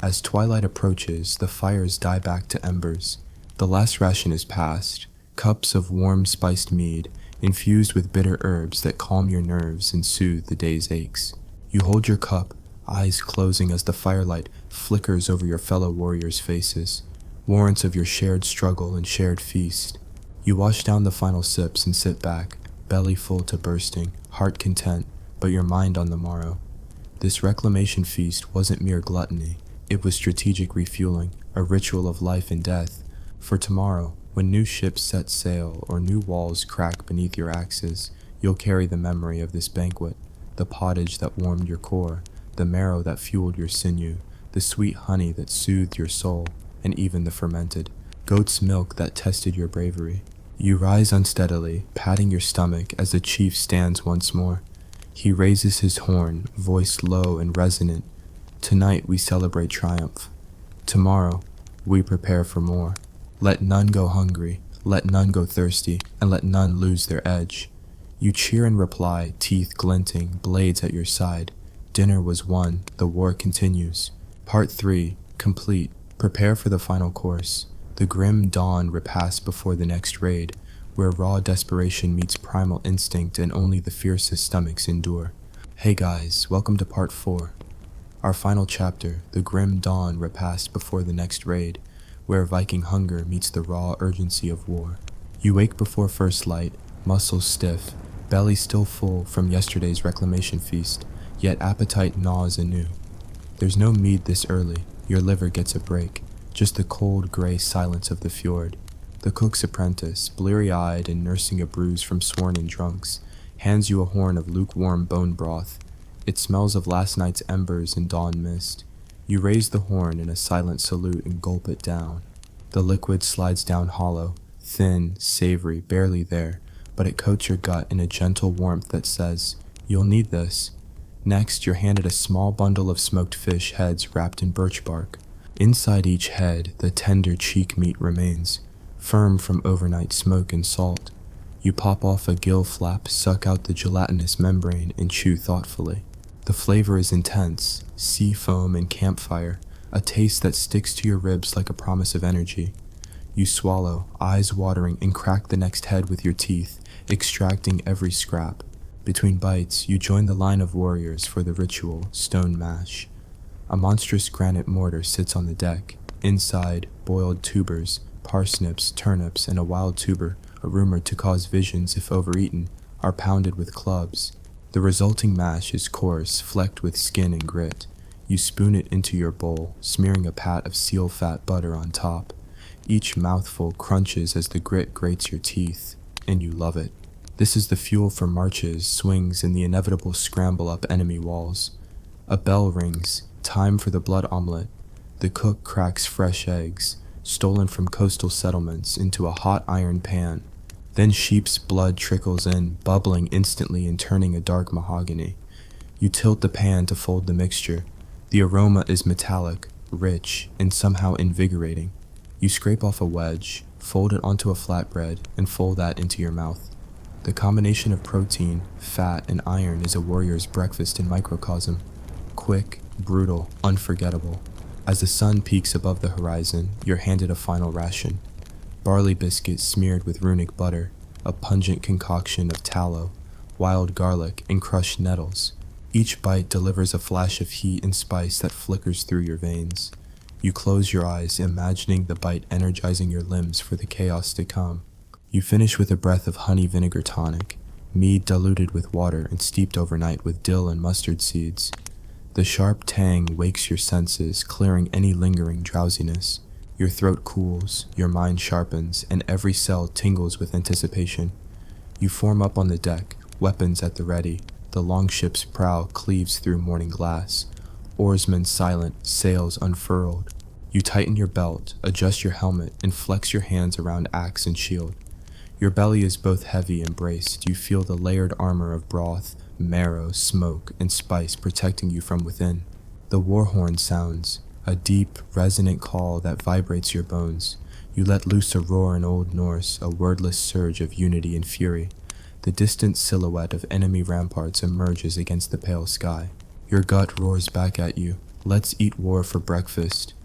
As twilight approaches, the fires die back to embers. The last ration is passed, cups of warm spiced mead, infused with bitter herbs that calm your nerves and soothe the day's aches. You hold your cup, eyes closing as the firelight flickers over your fellow warriors' faces, warrants of your shared struggle and shared feast. You wash down the final sips and sit back, belly full to bursting, heart content, but your mind on the morrow. This reclamation feast wasn't mere gluttony, it was strategic refueling, a ritual of life and death. For tomorrow, when new ships set sail or new walls crack beneath your axes, you'll carry the memory of this banquet, the pottage that warmed your core, the marrow that fueled your sinew, the sweet honey that soothed your soul, and even the fermented goat's milk that tested your bravery. You rise unsteadily, patting your stomach as the chief stands once more. He raises his horn, voice low and resonant. Tonight we celebrate triumph. Tomorrow we prepare for more. Let none go hungry, let none go thirsty, and let none lose their edge. You cheer and reply, teeth glinting, blades at your side. Dinner was won, the war continues. Part 3, complete. Prepare for the final course. The grim dawn repast before the next raid, where raw desperation meets primal instinct and only the fiercest stomachs endure. Hey guys, welcome to part 4. Our final chapter, the grim dawn repast before the next raid, where Viking hunger meets the raw urgency of war. You wake before first light, muscles stiff, belly still full from yesterday's reclamation feast, yet appetite gnaws anew. There's no mead this early, your liver gets a break, just the cold gray silence of the fjord. The cook's apprentice, bleary-eyed and nursing a bruise from sworn-in drunks, hands you a horn of lukewarm bone broth. It smells of last night's embers and dawn mist. You raise the horn in a silent salute and gulp it down. The liquid slides down hollow, thin, savory, barely there, but it coats your gut in a gentle warmth that says, "You'll need this." Next, you're handed a small bundle of smoked fish heads wrapped in birch bark. Inside each head, the tender cheek meat remains, firm from overnight smoke and salt. You pop off a gill flap, suck out the gelatinous membrane, and chew thoughtfully. The flavor is intense, sea foam and campfire, a taste that sticks to your ribs like a promise of energy. You swallow, eyes watering, and crack the next head with your teeth, extracting every scrap. Between bites, you join the line of warriors for the ritual stone mash. A monstrous granite mortar sits on the deck. Inside, boiled tubers, parsnips, turnips, and a wild tuber, rumored to cause visions if overeaten, are pounded with clubs. The resulting mash is coarse, flecked with skin and grit. You spoon it into your bowl, smearing a pat of seal fat butter on top. Each mouthful crunches as the grit grates your teeth, and you love it. This is the fuel for marches, swings, and the inevitable scramble up enemy walls. A bell rings, time for the blood omelet. The cook cracks fresh eggs, stolen from coastal settlements, into a hot iron pan. Then sheep's blood trickles in, bubbling instantly and turning a dark mahogany. You tilt the pan to fold the mixture. The aroma is metallic, rich, and somehow invigorating. You scrape off a wedge, fold it onto a flatbread, and fold that into your mouth. The combination of protein, fat, and iron is a warrior's breakfast in microcosm. Quick, brutal, unforgettable. As the sun peaks above the horizon, you're handed a final ration. Barley biscuits smeared with runic butter, a pungent concoction of tallow, wild garlic, and crushed nettles. Each bite delivers a flash of heat and spice that flickers through your veins. You close your eyes, imagining the bite energizing your limbs for the chaos to come. You finish with a breath of honey vinegar tonic, mead diluted with water and steeped overnight with dill and mustard seeds. The sharp tang wakes your senses, clearing any lingering drowsiness. Your throat cools, your mind sharpens, and every cell tingles with anticipation. You form up on the deck, weapons at the ready. The longship's prow cleaves through morning glass. Oarsmen silent, sails unfurled. You tighten your belt, adjust your helmet, and flex your hands around axe and shield. Your belly is both heavy and braced. You feel the layered armor of broth, marrow, smoke, and spice protecting you from within. The war horn sounds, a deep, resonant call that vibrates your bones. You let loose a roar in Old Norse, a wordless surge of unity and fury. The distant silhouette of enemy ramparts emerges against the pale sky. Your gut roars back at you. Let's eat war for breakfast.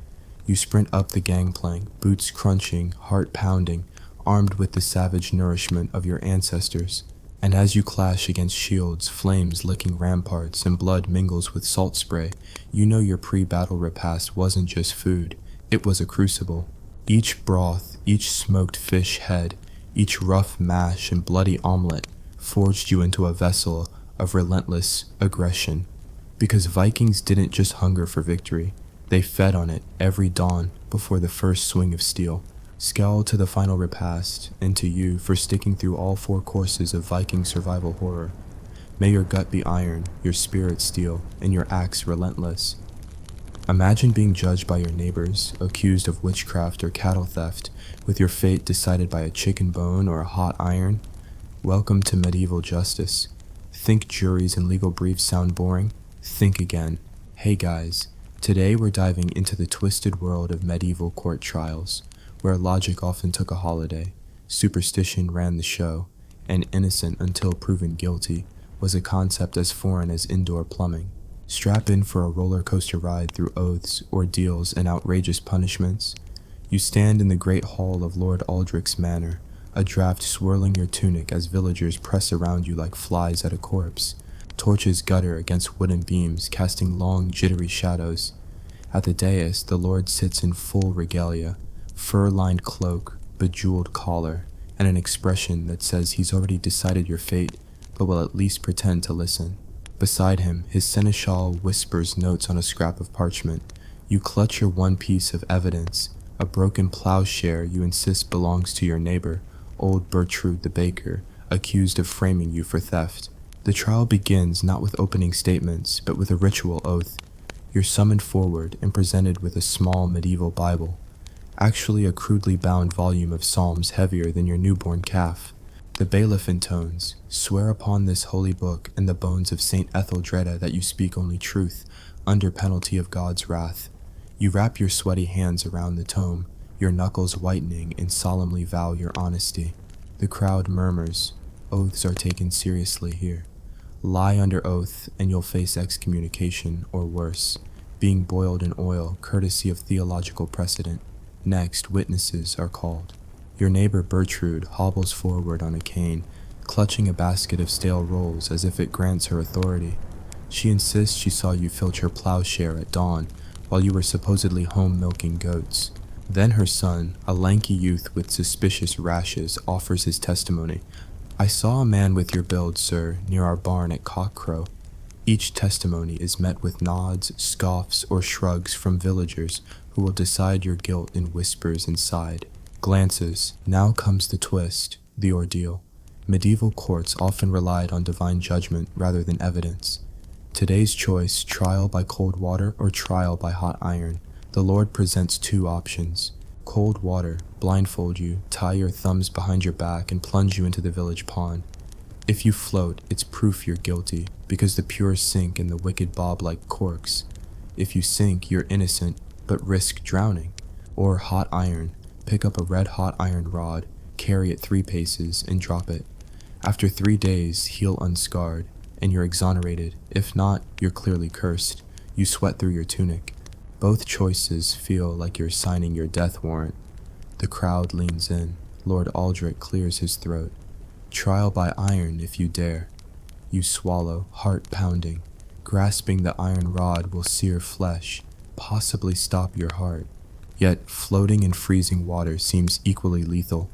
You sprint up the gangplank, boots crunching, heart pounding, armed with the savage nourishment of your ancestors. And as you clash against shields, flames licking ramparts, and blood mingles with salt spray, you know your pre-battle repast wasn't just food, it was a crucible. Each broth, each smoked fish head, each rough mash and bloody omelet forged you into a vessel of relentless aggression. Because Vikings didn't just hunger for victory, they fed on it every dawn before the first swing of steel. Scowl to the final repast, and to you for sticking through all 4 courses of Viking survival horror. May your gut be iron, your spirit steel, and your axe relentless. Imagine being judged by your neighbors, accused of witchcraft or cattle theft, with your fate decided by a chicken bone or a hot iron. Welcome to medieval justice. Think juries and legal briefs sound boring? Think again. Hey guys, today we're diving into the twisted world of medieval court trials, where logic often took a holiday, superstition ran the show, and innocent until proven guilty was a concept as foreign as indoor plumbing. Strap in for a roller coaster ride through oaths, ordeals, and outrageous punishments. You stand in the great hall of Lord Aldrich's manor, a draft swirling your tunic as villagers press around you like flies at a corpse. Torches gutter against wooden beams, casting long, jittery shadows. At the dais, the Lord sits in full regalia, fur-lined cloak, bejeweled collar, and an expression that says he's already decided your fate, but will at least pretend to listen. Beside him, his seneschal whispers notes on a scrap of parchment. You clutch your one piece of evidence, a broken plowshare you insist belongs to your neighbor, old Bertrude the baker, accused of framing you for theft. The trial begins not with opening statements, but with a ritual oath. You're summoned forward and presented with a small medieval Bible, actually a crudely bound volume of psalms heavier than your newborn calf. The bailiff intones, "Swear upon this holy book and the bones of Saint Etheldreda that you speak only truth, under penalty of God's wrath." You wrap your sweaty hands around the tome, your knuckles whitening, and solemnly vow your honesty. The crowd murmurs. Oaths are taken seriously here. Lie under oath, and you'll face excommunication, or worse, being boiled in oil, courtesy of theological precedent. Next, witnesses are called. Your neighbor Bertrude hobbles forward on a cane, clutching a basket of stale rolls as if it grants her authority. She insists she saw you filch her plowshare at dawn while you were supposedly home milking goats. Then her son, a lanky youth with suspicious rashes, offers his testimony. "I saw a man with your build, sir, near our barn at cockcrow." Each testimony is met with nods, scoffs, or shrugs from villagers who will decide your guilt in whispers inside. Glances. Now comes the twist, the ordeal. Medieval courts often relied on divine judgment rather than evidence. Today's choice, trial by cold water or trial by hot iron. The Lord presents two options. Cold water, blindfold you, tie your thumbs behind your back, and plunge you into the village pond. If you float, it's proof you're guilty, because the pure sink and the wicked bob like corks. If you sink, you're innocent, but risk drowning. Or hot iron, pick up a red-hot iron rod, carry it 3 paces, and drop it. After 3 days, heal unscarred, and you're exonerated. If not, you're clearly cursed. You sweat through your tunic. Both choices feel like you're signing your death warrant. The crowd leans in. Lord Aldrich clears his throat. Trial by iron if you dare. You swallow, heart pounding. Grasping the iron rod will sear flesh, possibly stop your heart. Yet floating in freezing water seems equally lethal.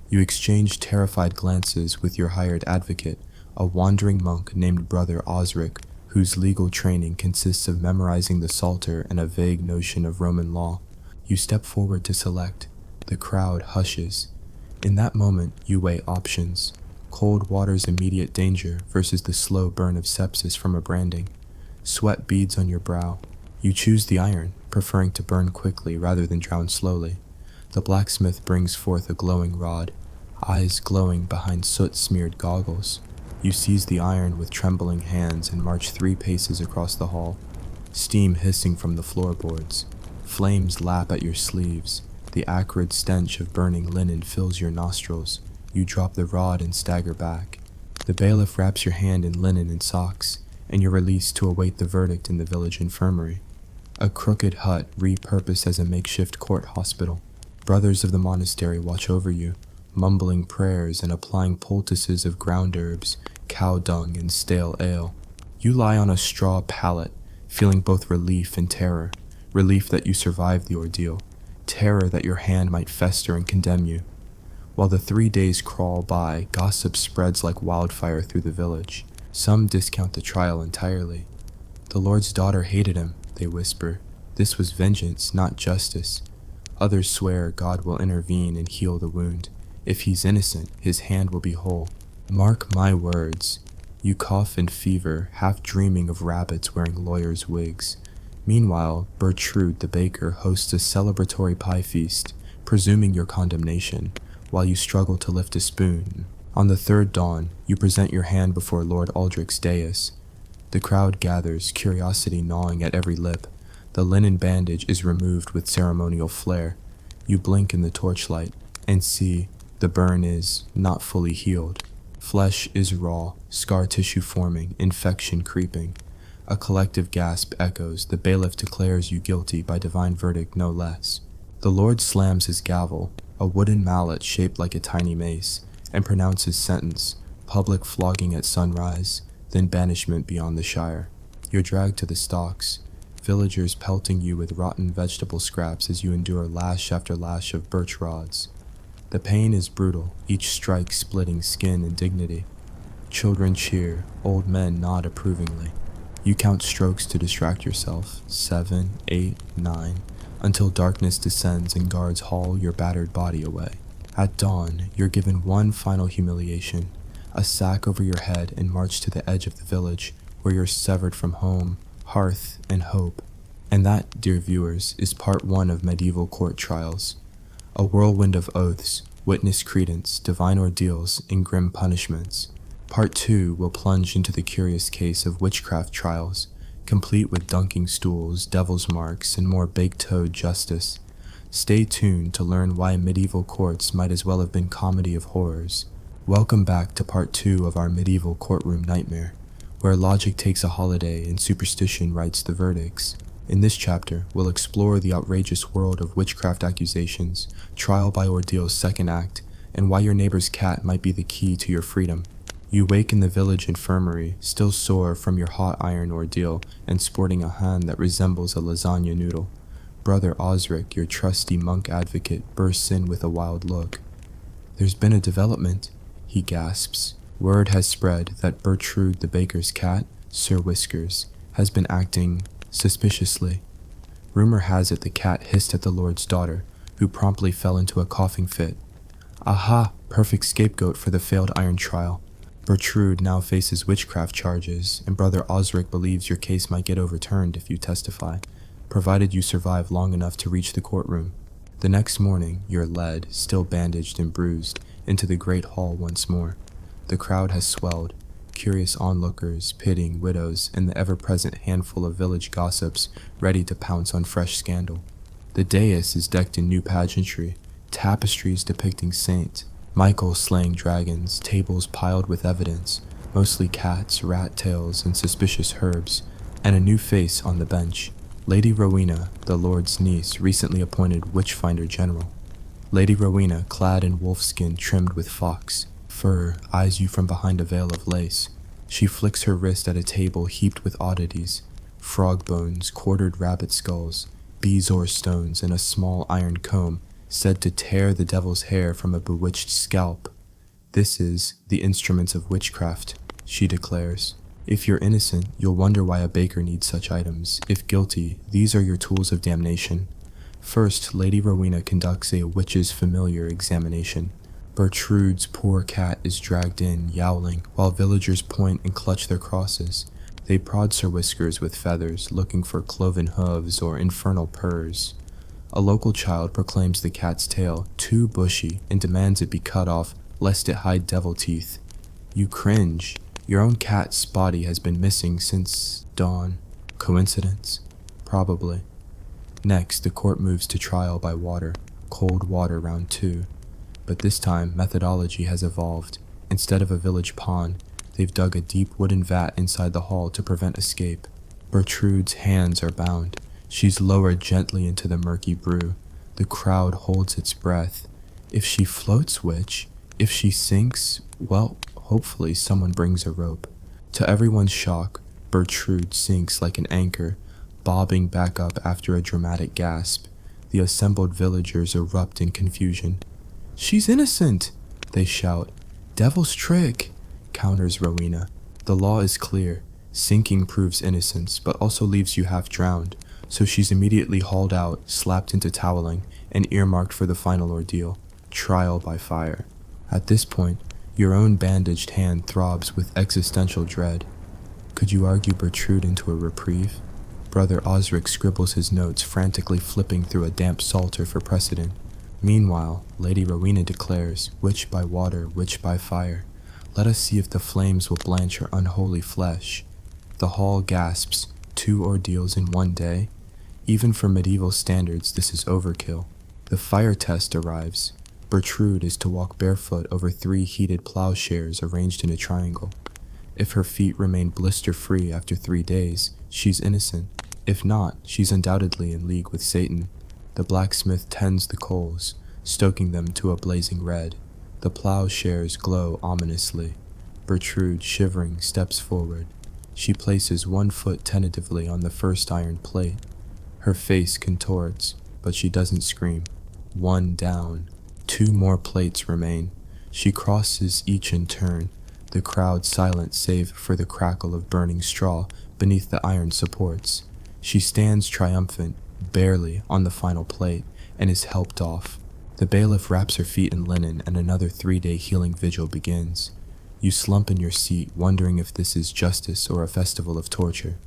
You exchange terrified glances with your hired advocate, a wandering monk named Brother Osric, whose legal training consists of memorizing the Psalter and a vague notion of Roman law. You step forward to select. The crowd hushes. In that moment, you weigh options. Cold water's immediate danger versus the slow burn of sepsis from a branding. Sweat beads on your brow. You choose the iron, preferring to burn quickly rather than drown slowly. The blacksmith brings forth a glowing rod, eyes glowing behind soot-smeared goggles. You seize the iron with trembling hands and march 3 paces across the hall, steam hissing from the floorboards. Flames lap at your sleeves. The acrid stench of burning linen fills your nostrils. You drop the rod and stagger back. The bailiff wraps your hand in linen and socks, and you're released to await the verdict in the village infirmary. A crooked hut repurposed as a makeshift court hospital. Brothers of the monastery watch over you, mumbling prayers and applying poultices of ground herbs, cow dung, and stale ale. You lie on a straw pallet, feeling both relief and terror. Relief that you survived the ordeal, terror that your hand might fester and condemn you. While the 3 days crawl by, gossip spreads like wildfire through the village. Some discount the trial entirely. "The Lord's daughter hated him," they whisper. "This was vengeance, not justice." Others swear God will intervene and heal the wound. If he's innocent, his hand will be whole. Mark my words. You cough in fever, half dreaming of rabbits wearing lawyers' wigs. Meanwhile, Bertrude the baker hosts a celebratory pie feast, presuming your condemnation, while you struggle to lift a spoon. On the 3rd dawn, you present your hand before Lord Aldrich's dais. The crowd gathers, curiosity gnawing at every lip. The linen bandage is removed with ceremonial flair. You blink in the torchlight, and see, the burn is not fully healed. Flesh is raw, scar tissue forming, infection creeping. A collective gasp echoes. The bailiff declares you guilty by divine verdict no less. The Lord slams his gavel, a wooden mallet shaped like a tiny mace, and pronounces sentence, public flogging at sunrise, then banishment beyond the shire. You're dragged to the stocks, villagers pelting you with rotten vegetable scraps as you endure lash after lash of birch rods. The pain is brutal, each strike splitting skin and dignity. Children cheer, old men nod approvingly. You count strokes to distract yourself, 7, 8, 9, until darkness descends and guards haul your battered body away. At dawn, you're given one final humiliation, a sack over your head, and marched to the edge of the village, where you're severed from home, hearth, and hope. And that, dear viewers, is part 1 of medieval court trials. A whirlwind of oaths, witness credence, divine ordeals, and grim punishments. Part 2 will plunge into the curious case of witchcraft trials, complete with dunking stools, devil's marks, and more baked-toed justice. Stay tuned to learn why medieval courts might as well have been comedy of horrors. Welcome back to part 2 of our medieval courtroom nightmare, where logic takes a holiday and superstition writes the verdicts. In this chapter, we'll explore the outrageous world of witchcraft accusations, trial by ordeal's second act, and why your neighbor's cat might be the key to your freedom. You wake in the village infirmary, still sore from your hot iron ordeal and sporting a hand that resembles a lasagna noodle. Brother Osric, your trusty monk advocate, bursts in with a wild look. "There's been a development," he gasps. "Word has spread that Bertrude the baker's cat, Sir Whiskers, has been acting suspiciously. Rumor has it the cat hissed at the Lord's daughter, who promptly fell into a coughing fit. Aha! Perfect scapegoat for the failed iron trial. Bertrude now faces witchcraft charges, and Brother Osric believes your case might get overturned if you testify, provided you survive long enough to reach the courtroom. The next morning, you're led, still bandaged and bruised, into the great hall once more. The crowd has swelled, curious onlookers, pitying widows, and the ever-present handful of village gossips ready to pounce on fresh scandal. The dais is decked in new pageantry, tapestries depicting saints, Michael slaying dragons, tables piled with evidence, mostly cats, rat tails, and suspicious herbs, and a new face on the bench. Lady Rowena, the Lord's niece, recently appointed Witchfinder General. Lady Rowena, clad in wolfskin trimmed with fox fur, eyes you from behind a veil of lace. She flicks her wrist at a table heaped with oddities, frog bones, quartered rabbit skulls, bezoar stones, and a small iron comb, said to tear the devil's hair from a bewitched scalp. "This is the instruments of witchcraft," she declares. "If you're innocent, you'll wonder why a baker needs such items. If guilty, these are your tools of damnation." First, Lady Rowena conducts a witch's familiar examination. Bertrude's poor cat is dragged in, yowling, while villagers point and clutch their crosses. They prod Sir Whiskers with feathers, looking for cloven hooves or infernal purrs. A local child proclaims the cat's tail too bushy and demands it be cut off lest it hide devil teeth. You cringe. Your own cat Spotty has been missing since dawn. Coincidence? Probably. Next, the court moves to trial by water, cold water round 2. But this time, methodology has evolved. Instead of a village pond, they've dug a deep wooden vat inside the hall to prevent escape. Bertrude's hands are bound. She's lowered gently into the murky brew. The crowd holds its breath. If she floats, witch, if she sinks, well, hopefully someone brings a rope. To everyone's shock, Bertrude sinks like an anchor, bobbing back up after a dramatic gasp. The assembled villagers erupt in confusion. "She's innocent!" they shout. "Devil's trick!" counters Rowena. The law is clear. Sinking proves innocence, but also leaves you half drowned. So she's immediately hauled out, slapped into toweling, and earmarked for the final ordeal, trial by fire. At this point, your own bandaged hand throbs with existential dread. Could you argue Bertrude into a reprieve? Brother Osric scribbles his notes, frantically flipping through a damp psalter for precedent. Meanwhile, Lady Rowena declares, "Witch by water, witch by fire. Let us see if the flames will blanch her unholy flesh." The hall gasps, 2 ordeals in 1 day? Even for medieval standards, this is overkill. The fire test arrives. Bertrude is to walk barefoot over 3 heated plowshares arranged in a triangle. If her feet remain blister-free after 3 days, she's innocent. If not, she's undoubtedly in league with Satan. The blacksmith tends the coals, stoking them to a blazing red. The plowshares glow ominously. Bertrude, shivering, steps forward. She places 1 foot tentatively on the first iron plate. Her face contorts, but she doesn't scream. 1 down. 2 more plates remain. She crosses each in turn, the crowd silent save for the crackle of burning straw beneath the iron supports. She stands triumphant, barely, on the final plate, and is helped off. The bailiff wraps her feet in linen, and another 3-day healing vigil begins. You slump in your seat, wondering if this is justice or a festival of torture.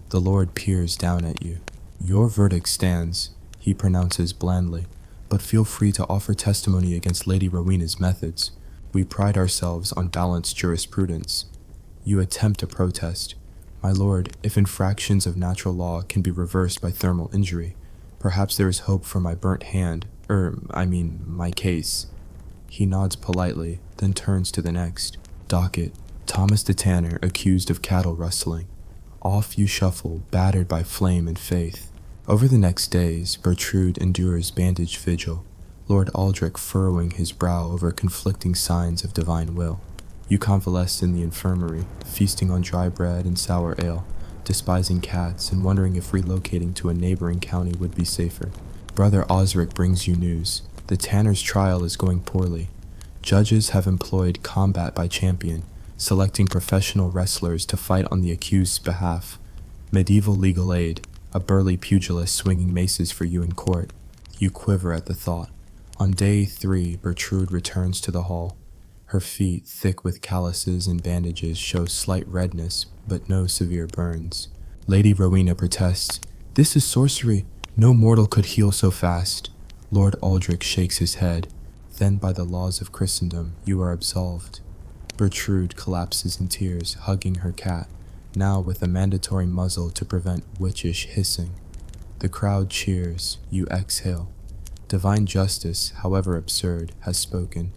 The Lord peers down at you. "Your verdict stands," he pronounces blandly, "but feel free to offer testimony against Lady Rowena's methods. We pride ourselves on balanced jurisprudence." You attempt a protest. "My lord, if infractions of natural law can be reversed by thermal injury, perhaps there is hope for my burnt hand, my case." He nods politely, then turns to the next. Docket, Thomas the Tanner accused of cattle rustling. Off you shuffle, battered by flame and faith. Over the next days, Bertrude endures bandaged vigil, Lord Aldrich furrowing his brow over conflicting signs of divine will. You convalesce in the infirmary, feasting on dry bread and sour ale, despising cats and wondering if relocating to a neighboring county would be safer. Brother Osric brings you news. The tanner's trial is going poorly. Judges have employed combat by champion, selecting professional wrestlers to fight on the accused's behalf. Medieval legal aid, a burly pugilist swinging maces for you in court. You quiver at the thought. On day 3, Bertrude returns to the hall. Her feet, thick with calluses and bandages, show slight redness, but no severe burns. Lady Rowena protests, "This is sorcery. No mortal could heal so fast." Lord Aldrich shakes his head. Then by the laws of Christendom, you are absolved. Bertrude collapses in tears, hugging her cat, now with a mandatory muzzle to prevent witchish hissing. The crowd cheers, you exhale. Divine justice, however absurd, has spoken.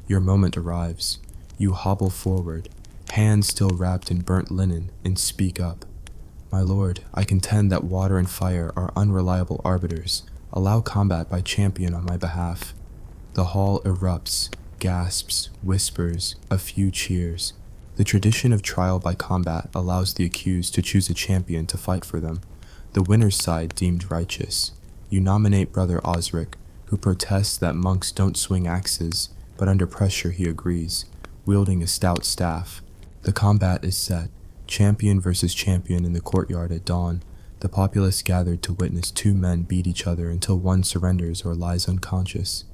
Your moment arrives. You hobble forward, hands still wrapped in burnt linen, and speak up. "My lord, I contend that water and fire are unreliable arbiters. Allow combat by champion on my behalf." The hall erupts, gasps, whispers, a few cheers. The tradition of trial by combat allows the accused to choose a champion to fight for them. The winner's side deemed righteous. You nominate Brother Osric, who protests that monks don't swing axes, but under pressure he agrees, wielding a stout staff. The combat is set, champion versus champion in the courtyard at dawn. The populace gathered to witness 2 men beat each other until one surrenders or lies unconscious.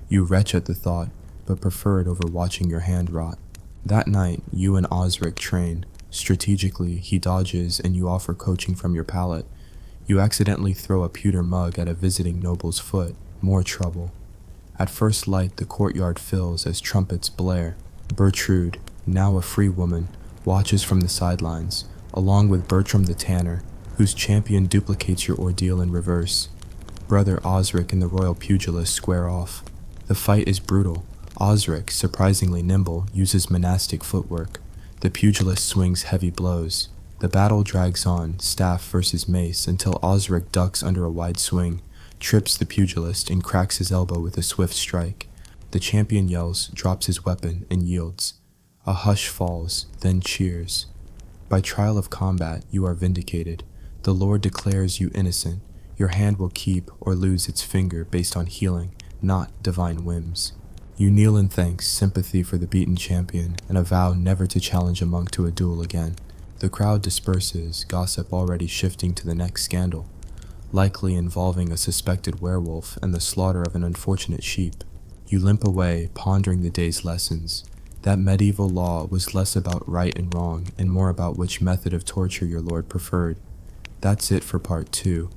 You retch at the thought, but prefer it over watching your hand rot. That night, you and Osric train. Strategically, he dodges and you offer coaching from your pallet. You accidentally throw a pewter mug at a visiting noble's foot. More trouble. At first light, the courtyard fills as trumpets blare. Bertrude, now a free woman, watches from the sidelines, along with Bertram the Tanner, whose champion duplicates your ordeal in reverse. Brother Osric and the royal pugilist square off. The fight is brutal. Osric, surprisingly nimble, uses monastic footwork. The pugilist swings heavy blows. The battle drags on, staff versus mace, until Osric ducks under a wide swing, trips the pugilist, and cracks his elbow with a swift strike. The champion yells, drops his weapon, and yields. A hush falls, then cheers. By trial of combat, you are vindicated. The Lord declares you innocent. Your hand will keep or lose its finger based on healing, not divine whims. You kneel in thanks, sympathy for the beaten champion, and a vow never to challenge a monk to a duel again. The crowd disperses, gossip already shifting to the next scandal, likely involving a suspected werewolf and the slaughter of an unfortunate sheep. You limp away, pondering the day's lessons. That medieval law was less about right and wrong, and more about which method of torture your lord preferred. That's it for part 2.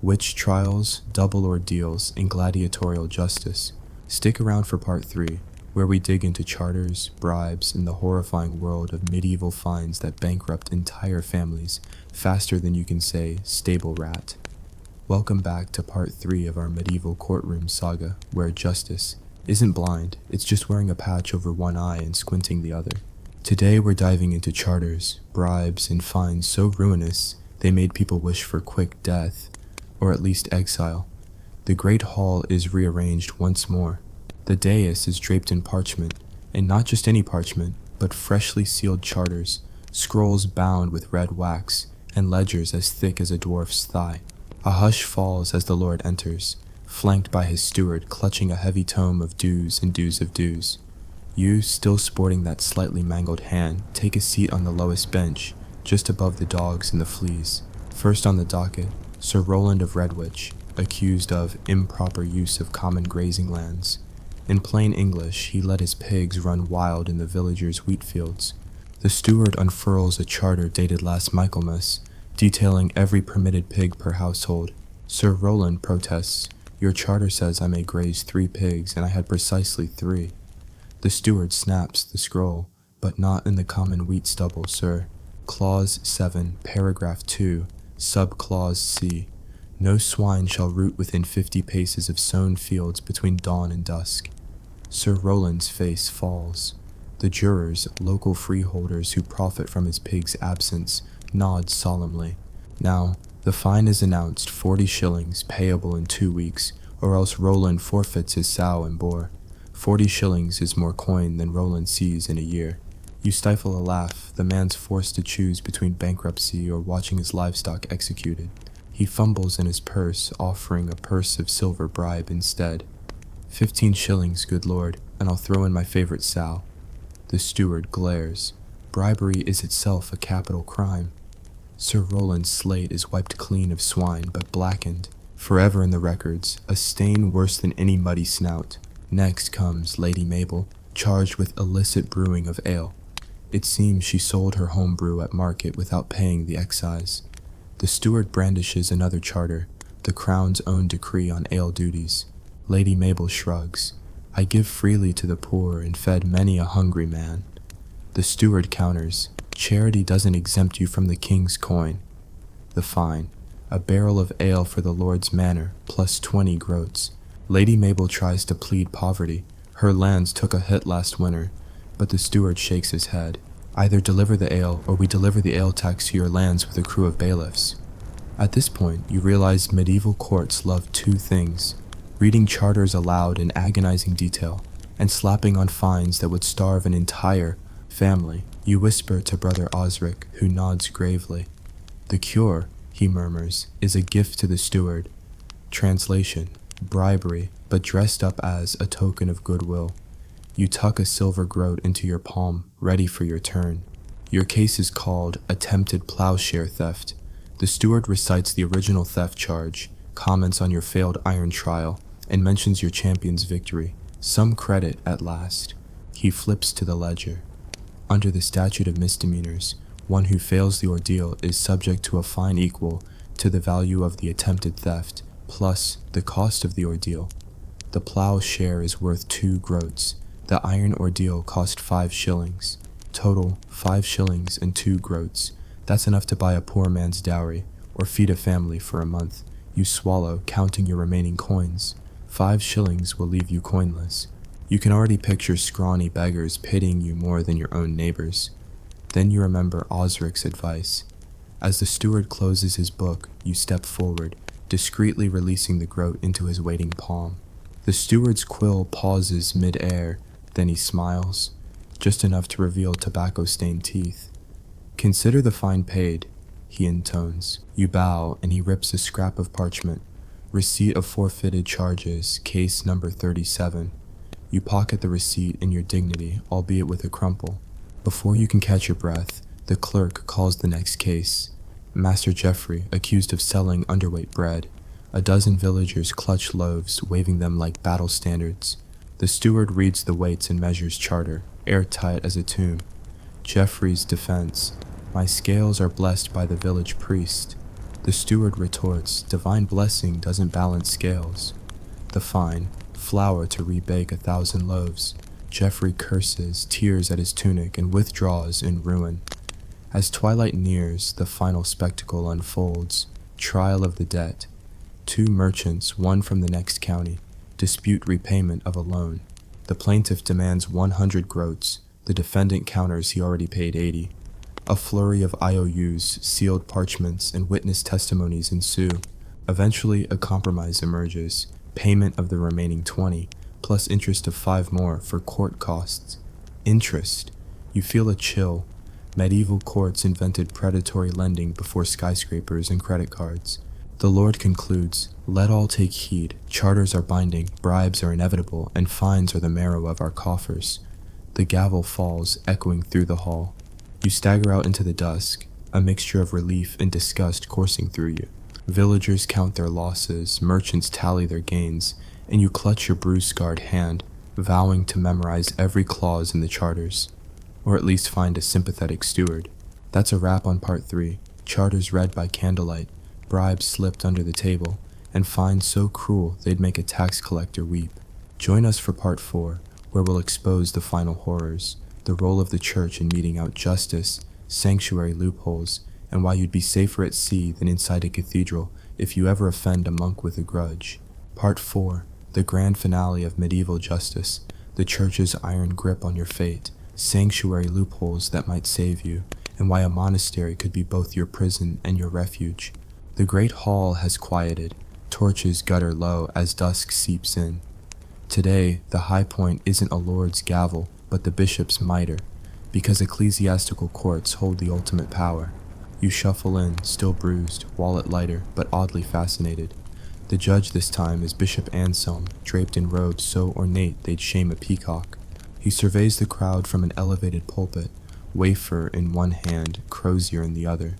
Witch trials, double ordeals, and gladiatorial justice. Stick around for part 3, where we dig into charters, bribes, and the horrifying world of medieval fines that bankrupt entire families faster than you can say stable rat. Welcome back to part 3 of our medieval courtroom saga, where justice isn't blind, it's just wearing a patch over one eye and squinting the other. Today we're diving into charters, bribes, and fines so ruinous they made people wish for quick death, or at least exile. The great hall is rearranged once more. The dais is draped in parchment, and not just any parchment, but freshly sealed charters, scrolls bound with red wax, and ledgers as thick as a dwarf's thigh. A hush falls as the Lord enters, flanked by his steward clutching a heavy tome of dues and dues of dues. You, still sporting that slightly mangled hand, take a seat on the lowest bench, just above the dogs and the fleas. First on the docket, Sir Roland of Redwich, accused of improper use of common grazing lands. In plain English, he let his pigs run wild in the villagers' wheat fields. The steward unfurls a charter dated last Michaelmas, detailing every permitted pig per household. Sir Roland protests, "Your charter says I may graze 3 pigs, and I had precisely 3. The steward snaps the scroll, "But not in the common wheat stubble, sir. Clause 7, paragraph 2, subclause C. No swine shall root within 50 paces of sown fields between dawn and dusk." Sir Roland's face falls. The jurors, local freeholders who profit from his pig's absence, nod solemnly. Now, the fine is announced, 40 shillings, payable in 2 weeks, or else Roland forfeits his sow and boar. 40 shillings is more coin than Roland sees in a year. You stifle a laugh. The man's forced to choose between bankruptcy or watching his livestock executed. He fumbles in his purse, offering a purse of silver bribe instead. 15 shillings, good lord, and I'll throw in my favorite sow. The steward glares. Bribery is itself a capital crime. Sir Roland's slate is wiped clean of swine, but blackened. Forever in the records, a stain worse than any muddy snout. Next comes Lady Mabel, charged with illicit brewing of ale. It seems she sold her home brew at market without paying the excise. The steward brandishes another charter, the Crown's own decree on ale duties. Lady Mabel shrugs. I give freely to the poor and fed many a hungry man. The steward counters. Charity doesn't exempt you from the king's coin. The fine. A barrel of ale for the lord's manor, plus 20 groats. Lady Mabel tries to plead poverty. Her lands took a hit last winter, but the steward shakes his head. Either deliver the ale, or we deliver the ale tax to your lands with a crew of bailiffs. At this point, you realize medieval courts love two things: reading charters aloud in agonizing detail, and slapping on fines that would starve an entire family. You whisper to Brother Osric, who nods gravely. The cure, he murmurs, is a gift to the steward. Translation: bribery, but dressed up as a token of goodwill. You tuck a silver groat into your palm, ready for your turn. Your case is called attempted plowshare theft. The steward recites the original theft charge, comments on your failed iron trial, and mentions your champion's victory. Some credit at last. He flips to the ledger. Under the statute of misdemeanors, one who fails the ordeal is subject to a fine equal to the value of the attempted theft, plus the cost of the ordeal. The plow share is worth 2 groats. The iron ordeal cost 5 shillings. Total, 5 shillings and 2 groats. That's enough to buy a poor man's dowry, or feed a family for a month. You swallow, counting your remaining coins. 5 shillings will leave you coinless. You can already picture scrawny beggars pitying you more than your own neighbors. Then you remember Osric's advice. As the steward closes his book, you step forward, discreetly releasing the groat into his waiting palm. The steward's quill pauses mid-air, then he smiles, just enough to reveal tobacco-stained teeth. Consider the fine paid, he intones. You bow, and he rips a scrap of parchment. Receipt of forfeited charges, case number 37. You pocket the receipt in your dignity, albeit with a crumple. Before you can catch your breath, the clerk calls the next case. Master Geoffrey, accused of selling underweight bread. A dozen villagers clutch loaves, waving them like battle standards. The steward reads the weights and measures charter, airtight as a tomb. Geoffrey's defense: my scales are blessed by the village priest. The steward retorts: divine blessing doesn't balance scales. The fine: flour to rebake 1,000 loaves. Geoffrey curses, tears at his tunic, and withdraws in ruin. As twilight nears, the final spectacle unfolds. Trial of the debt. 2 merchants, one from the next county, dispute repayment of a loan. The plaintiff demands 100 groats. The defendant counters he already paid 80. A flurry of IOUs, sealed parchments, and witness testimonies ensue. Eventually, a compromise emerges. Payment of the remaining 20, plus interest of 5 more for court costs. Interest. You feel a chill. Medieval courts invented predatory lending before skyscrapers and credit cards. The Lord concludes, let all take heed. Charters are binding, bribes are inevitable, and fines are the marrow of our coffers. The gavel falls, echoing through the hall. You stagger out into the dusk, a mixture of relief and disgust coursing through you. Villagers count their losses, merchants tally their gains, and you clutch your bruise-scarred hand, vowing to memorize every clause in the charters, or at least find a sympathetic steward. That's a wrap on part 3, charters read by candlelight, bribes slipped under the table, and fines so cruel they'd make a tax collector weep. Join us for part 4, where we'll expose the final horrors, the role of the church in meting out justice, sanctuary loopholes, and why you'd be safer at sea than inside a cathedral if you ever offend a monk with a grudge. Part 4, the grand finale of medieval justice, the church's iron grip on your fate, sanctuary loopholes that might save you, and why a monastery could be both your prison and your refuge. The great hall has quieted, torches gutter low as dusk seeps in. Today, the high point isn't a lord's gavel, but the bishop's mitre. because ecclesiastical courts hold the ultimate power. You shuffle in, still bruised, wallet lighter, but oddly fascinated. The judge this time is Bishop Anselm, draped in robes so ornate they'd shame a peacock. He surveys the crowd from an elevated pulpit, wafer in one hand, crozier in the other,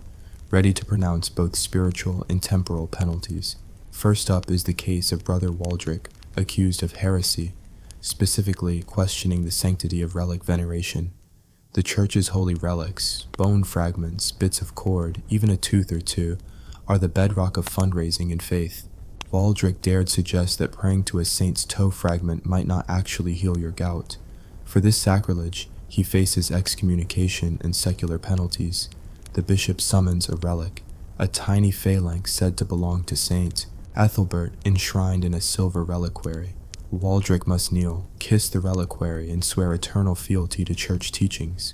ready to pronounce both spiritual and temporal penalties. First up is the case of Brother Waldrick, accused of heresy, specifically questioning the sanctity of relic veneration. The church's holy relics, bone fragments, bits of cord, even a tooth or two, are the bedrock of fundraising and faith. Waldrick dared suggest that praying to a saint's toe fragment might not actually heal your gout. For this sacrilege, he faces excommunication and secular penalties. The bishop summons a relic, a tiny phalanx said to belong to Saint Ethelbert, enshrined in a silver reliquary. Waldrick must kneel, kiss the reliquary, and swear eternal fealty to church teachings.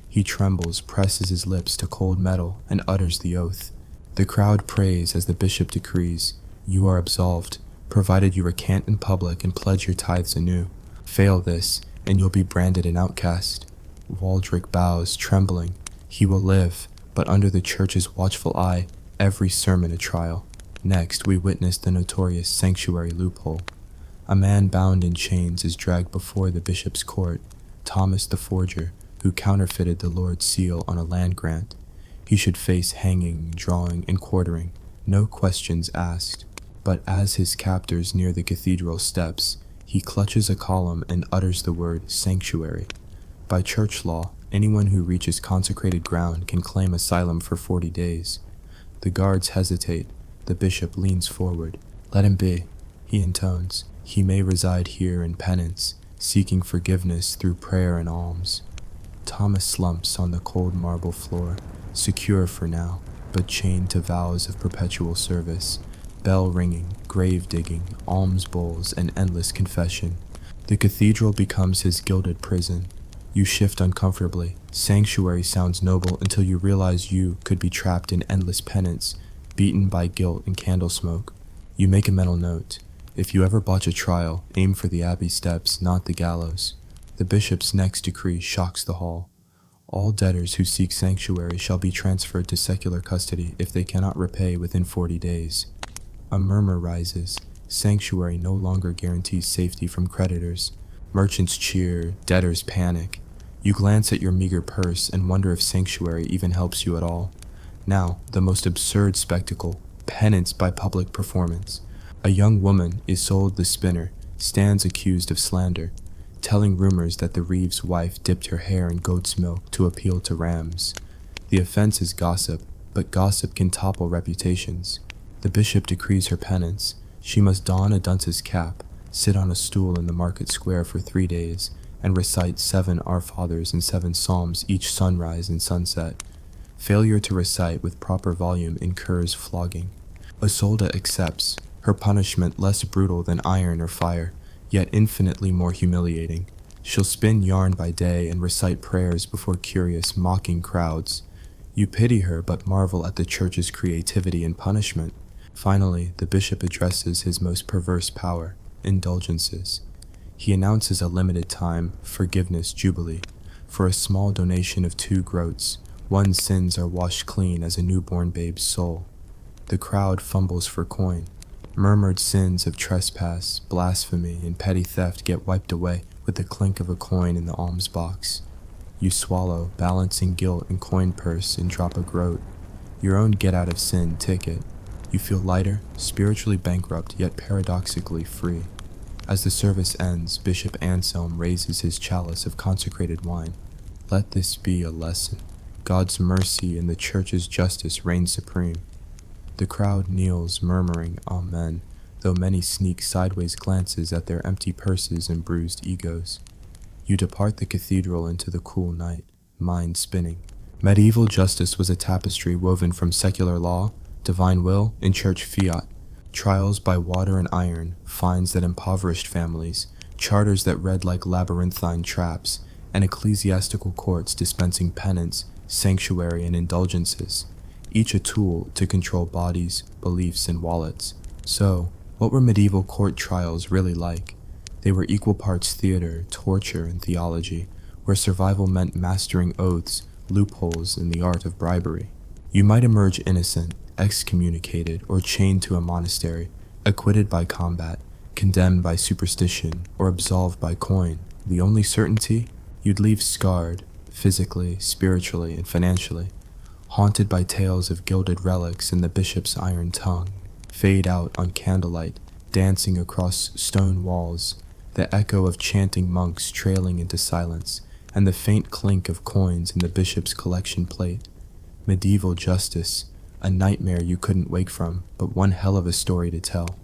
He trembles, presses his lips to cold metal, and utters the oath. The crowd prays as the bishop decrees, "You are absolved, provided you recant in public and pledge your tithes anew. Fail this, and you'll be branded an outcast." Waldrick bows, trembling. He will live, but under the church's watchful eye, every sermon a trial. Next, we witness the notorious sanctuary loophole. A man bound in chains is dragged before the bishop's court, Thomas the forger, who counterfeited the Lord's seal on a land grant. He should face hanging, drawing, and quartering, no questions asked. But as his captors near the cathedral steps, he clutches a column and utters the word sanctuary. By church law, anyone who reaches consecrated ground can claim asylum for 40 days. The guards hesitate. The bishop leans forward. "Let him be," he intones. "He may reside here in penance, seeking forgiveness through prayer and alms." Thomas slumps on the cold marble floor, secure for now, but chained to vows of perpetual service, bell ringing, grave digging, alms bowls, and endless confession. The cathedral becomes his gilded prison. You shift uncomfortably. Sanctuary sounds noble until you realize you could be trapped in endless penance, beaten by guilt and candle smoke. You make a mental note. If you ever botch a trial, aim for the abbey steps, not the gallows. The bishop's next decree shocks the hall. All debtors who seek sanctuary shall be transferred to secular custody if they cannot repay within 40 days. A murmur rises. Sanctuary no longer guarantees safety from creditors. Merchants cheer, debtors panic. You glance at your meager purse and wonder if sanctuary even helps you at all. Now, the most absurd spectacle, penance by public performance. A young woman, Isolde the spinner, stands accused of slander, telling rumors that the reeve's wife dipped her hair in goat's milk to appeal to rams. The offense is gossip, but gossip can topple reputations. The bishop decrees her penance. She must don a dunce's cap, sit on a stool in the market square for 3 days, and recite 7 Our Fathers and 7 Psalms each sunrise and sunset. Failure to recite with proper volume incurs flogging. Isolde accepts, her punishment less brutal than iron or fire, yet infinitely more humiliating. She'll spin yarn by day and recite prayers before curious, mocking crowds. You pity her but marvel at the church's creativity in punishment. Finally, the bishop addresses his most perverse power, indulgences. He announces a limited time forgiveness jubilee. For a small donation of 2 groats, one's sins are washed clean as a newborn babe's soul. The crowd fumbles for coin. Murmured sins of trespass, blasphemy, and petty theft get wiped away with the clink of a coin in the alms box. You swallow, balancing guilt and coin purse, and drop a groat. Your own get-out-of-sin ticket. You feel lighter, spiritually bankrupt, yet paradoxically free. As the service ends, Bishop Anselm raises his chalice of consecrated wine. Let this be a lesson. God's mercy and the church's justice reign supreme. The crowd kneels, murmuring Amen, though many sneak sideways glances at their empty purses and bruised egos. You depart the cathedral into the cool night, mind spinning. Medieval justice was a tapestry woven from secular law, divine will, and church fiat. Trials by water and iron, fines that impoverished families, charters that read like labyrinthine traps, and ecclesiastical courts dispensing penance, sanctuary, and indulgences, each a tool to control bodies, beliefs, and wallets. So, what were medieval court trials really like? They were equal parts theater, torture, and theology, where survival meant mastering oaths, loopholes in the art of bribery. You might emerge innocent, excommunicated, or chained to a monastery, acquitted by combat, condemned by superstition, or absolved by coin. The only certainty? You'd leave scarred, physically, spiritually, and financially, haunted by tales of gilded relics and the bishop's iron tongue, fade out on candlelight, dancing across stone walls, the echo of chanting monks trailing into silence, and the faint clink of coins in the bishop's collection plate. Medieval justice, a nightmare you couldn't wake from, but one hell of a story to tell.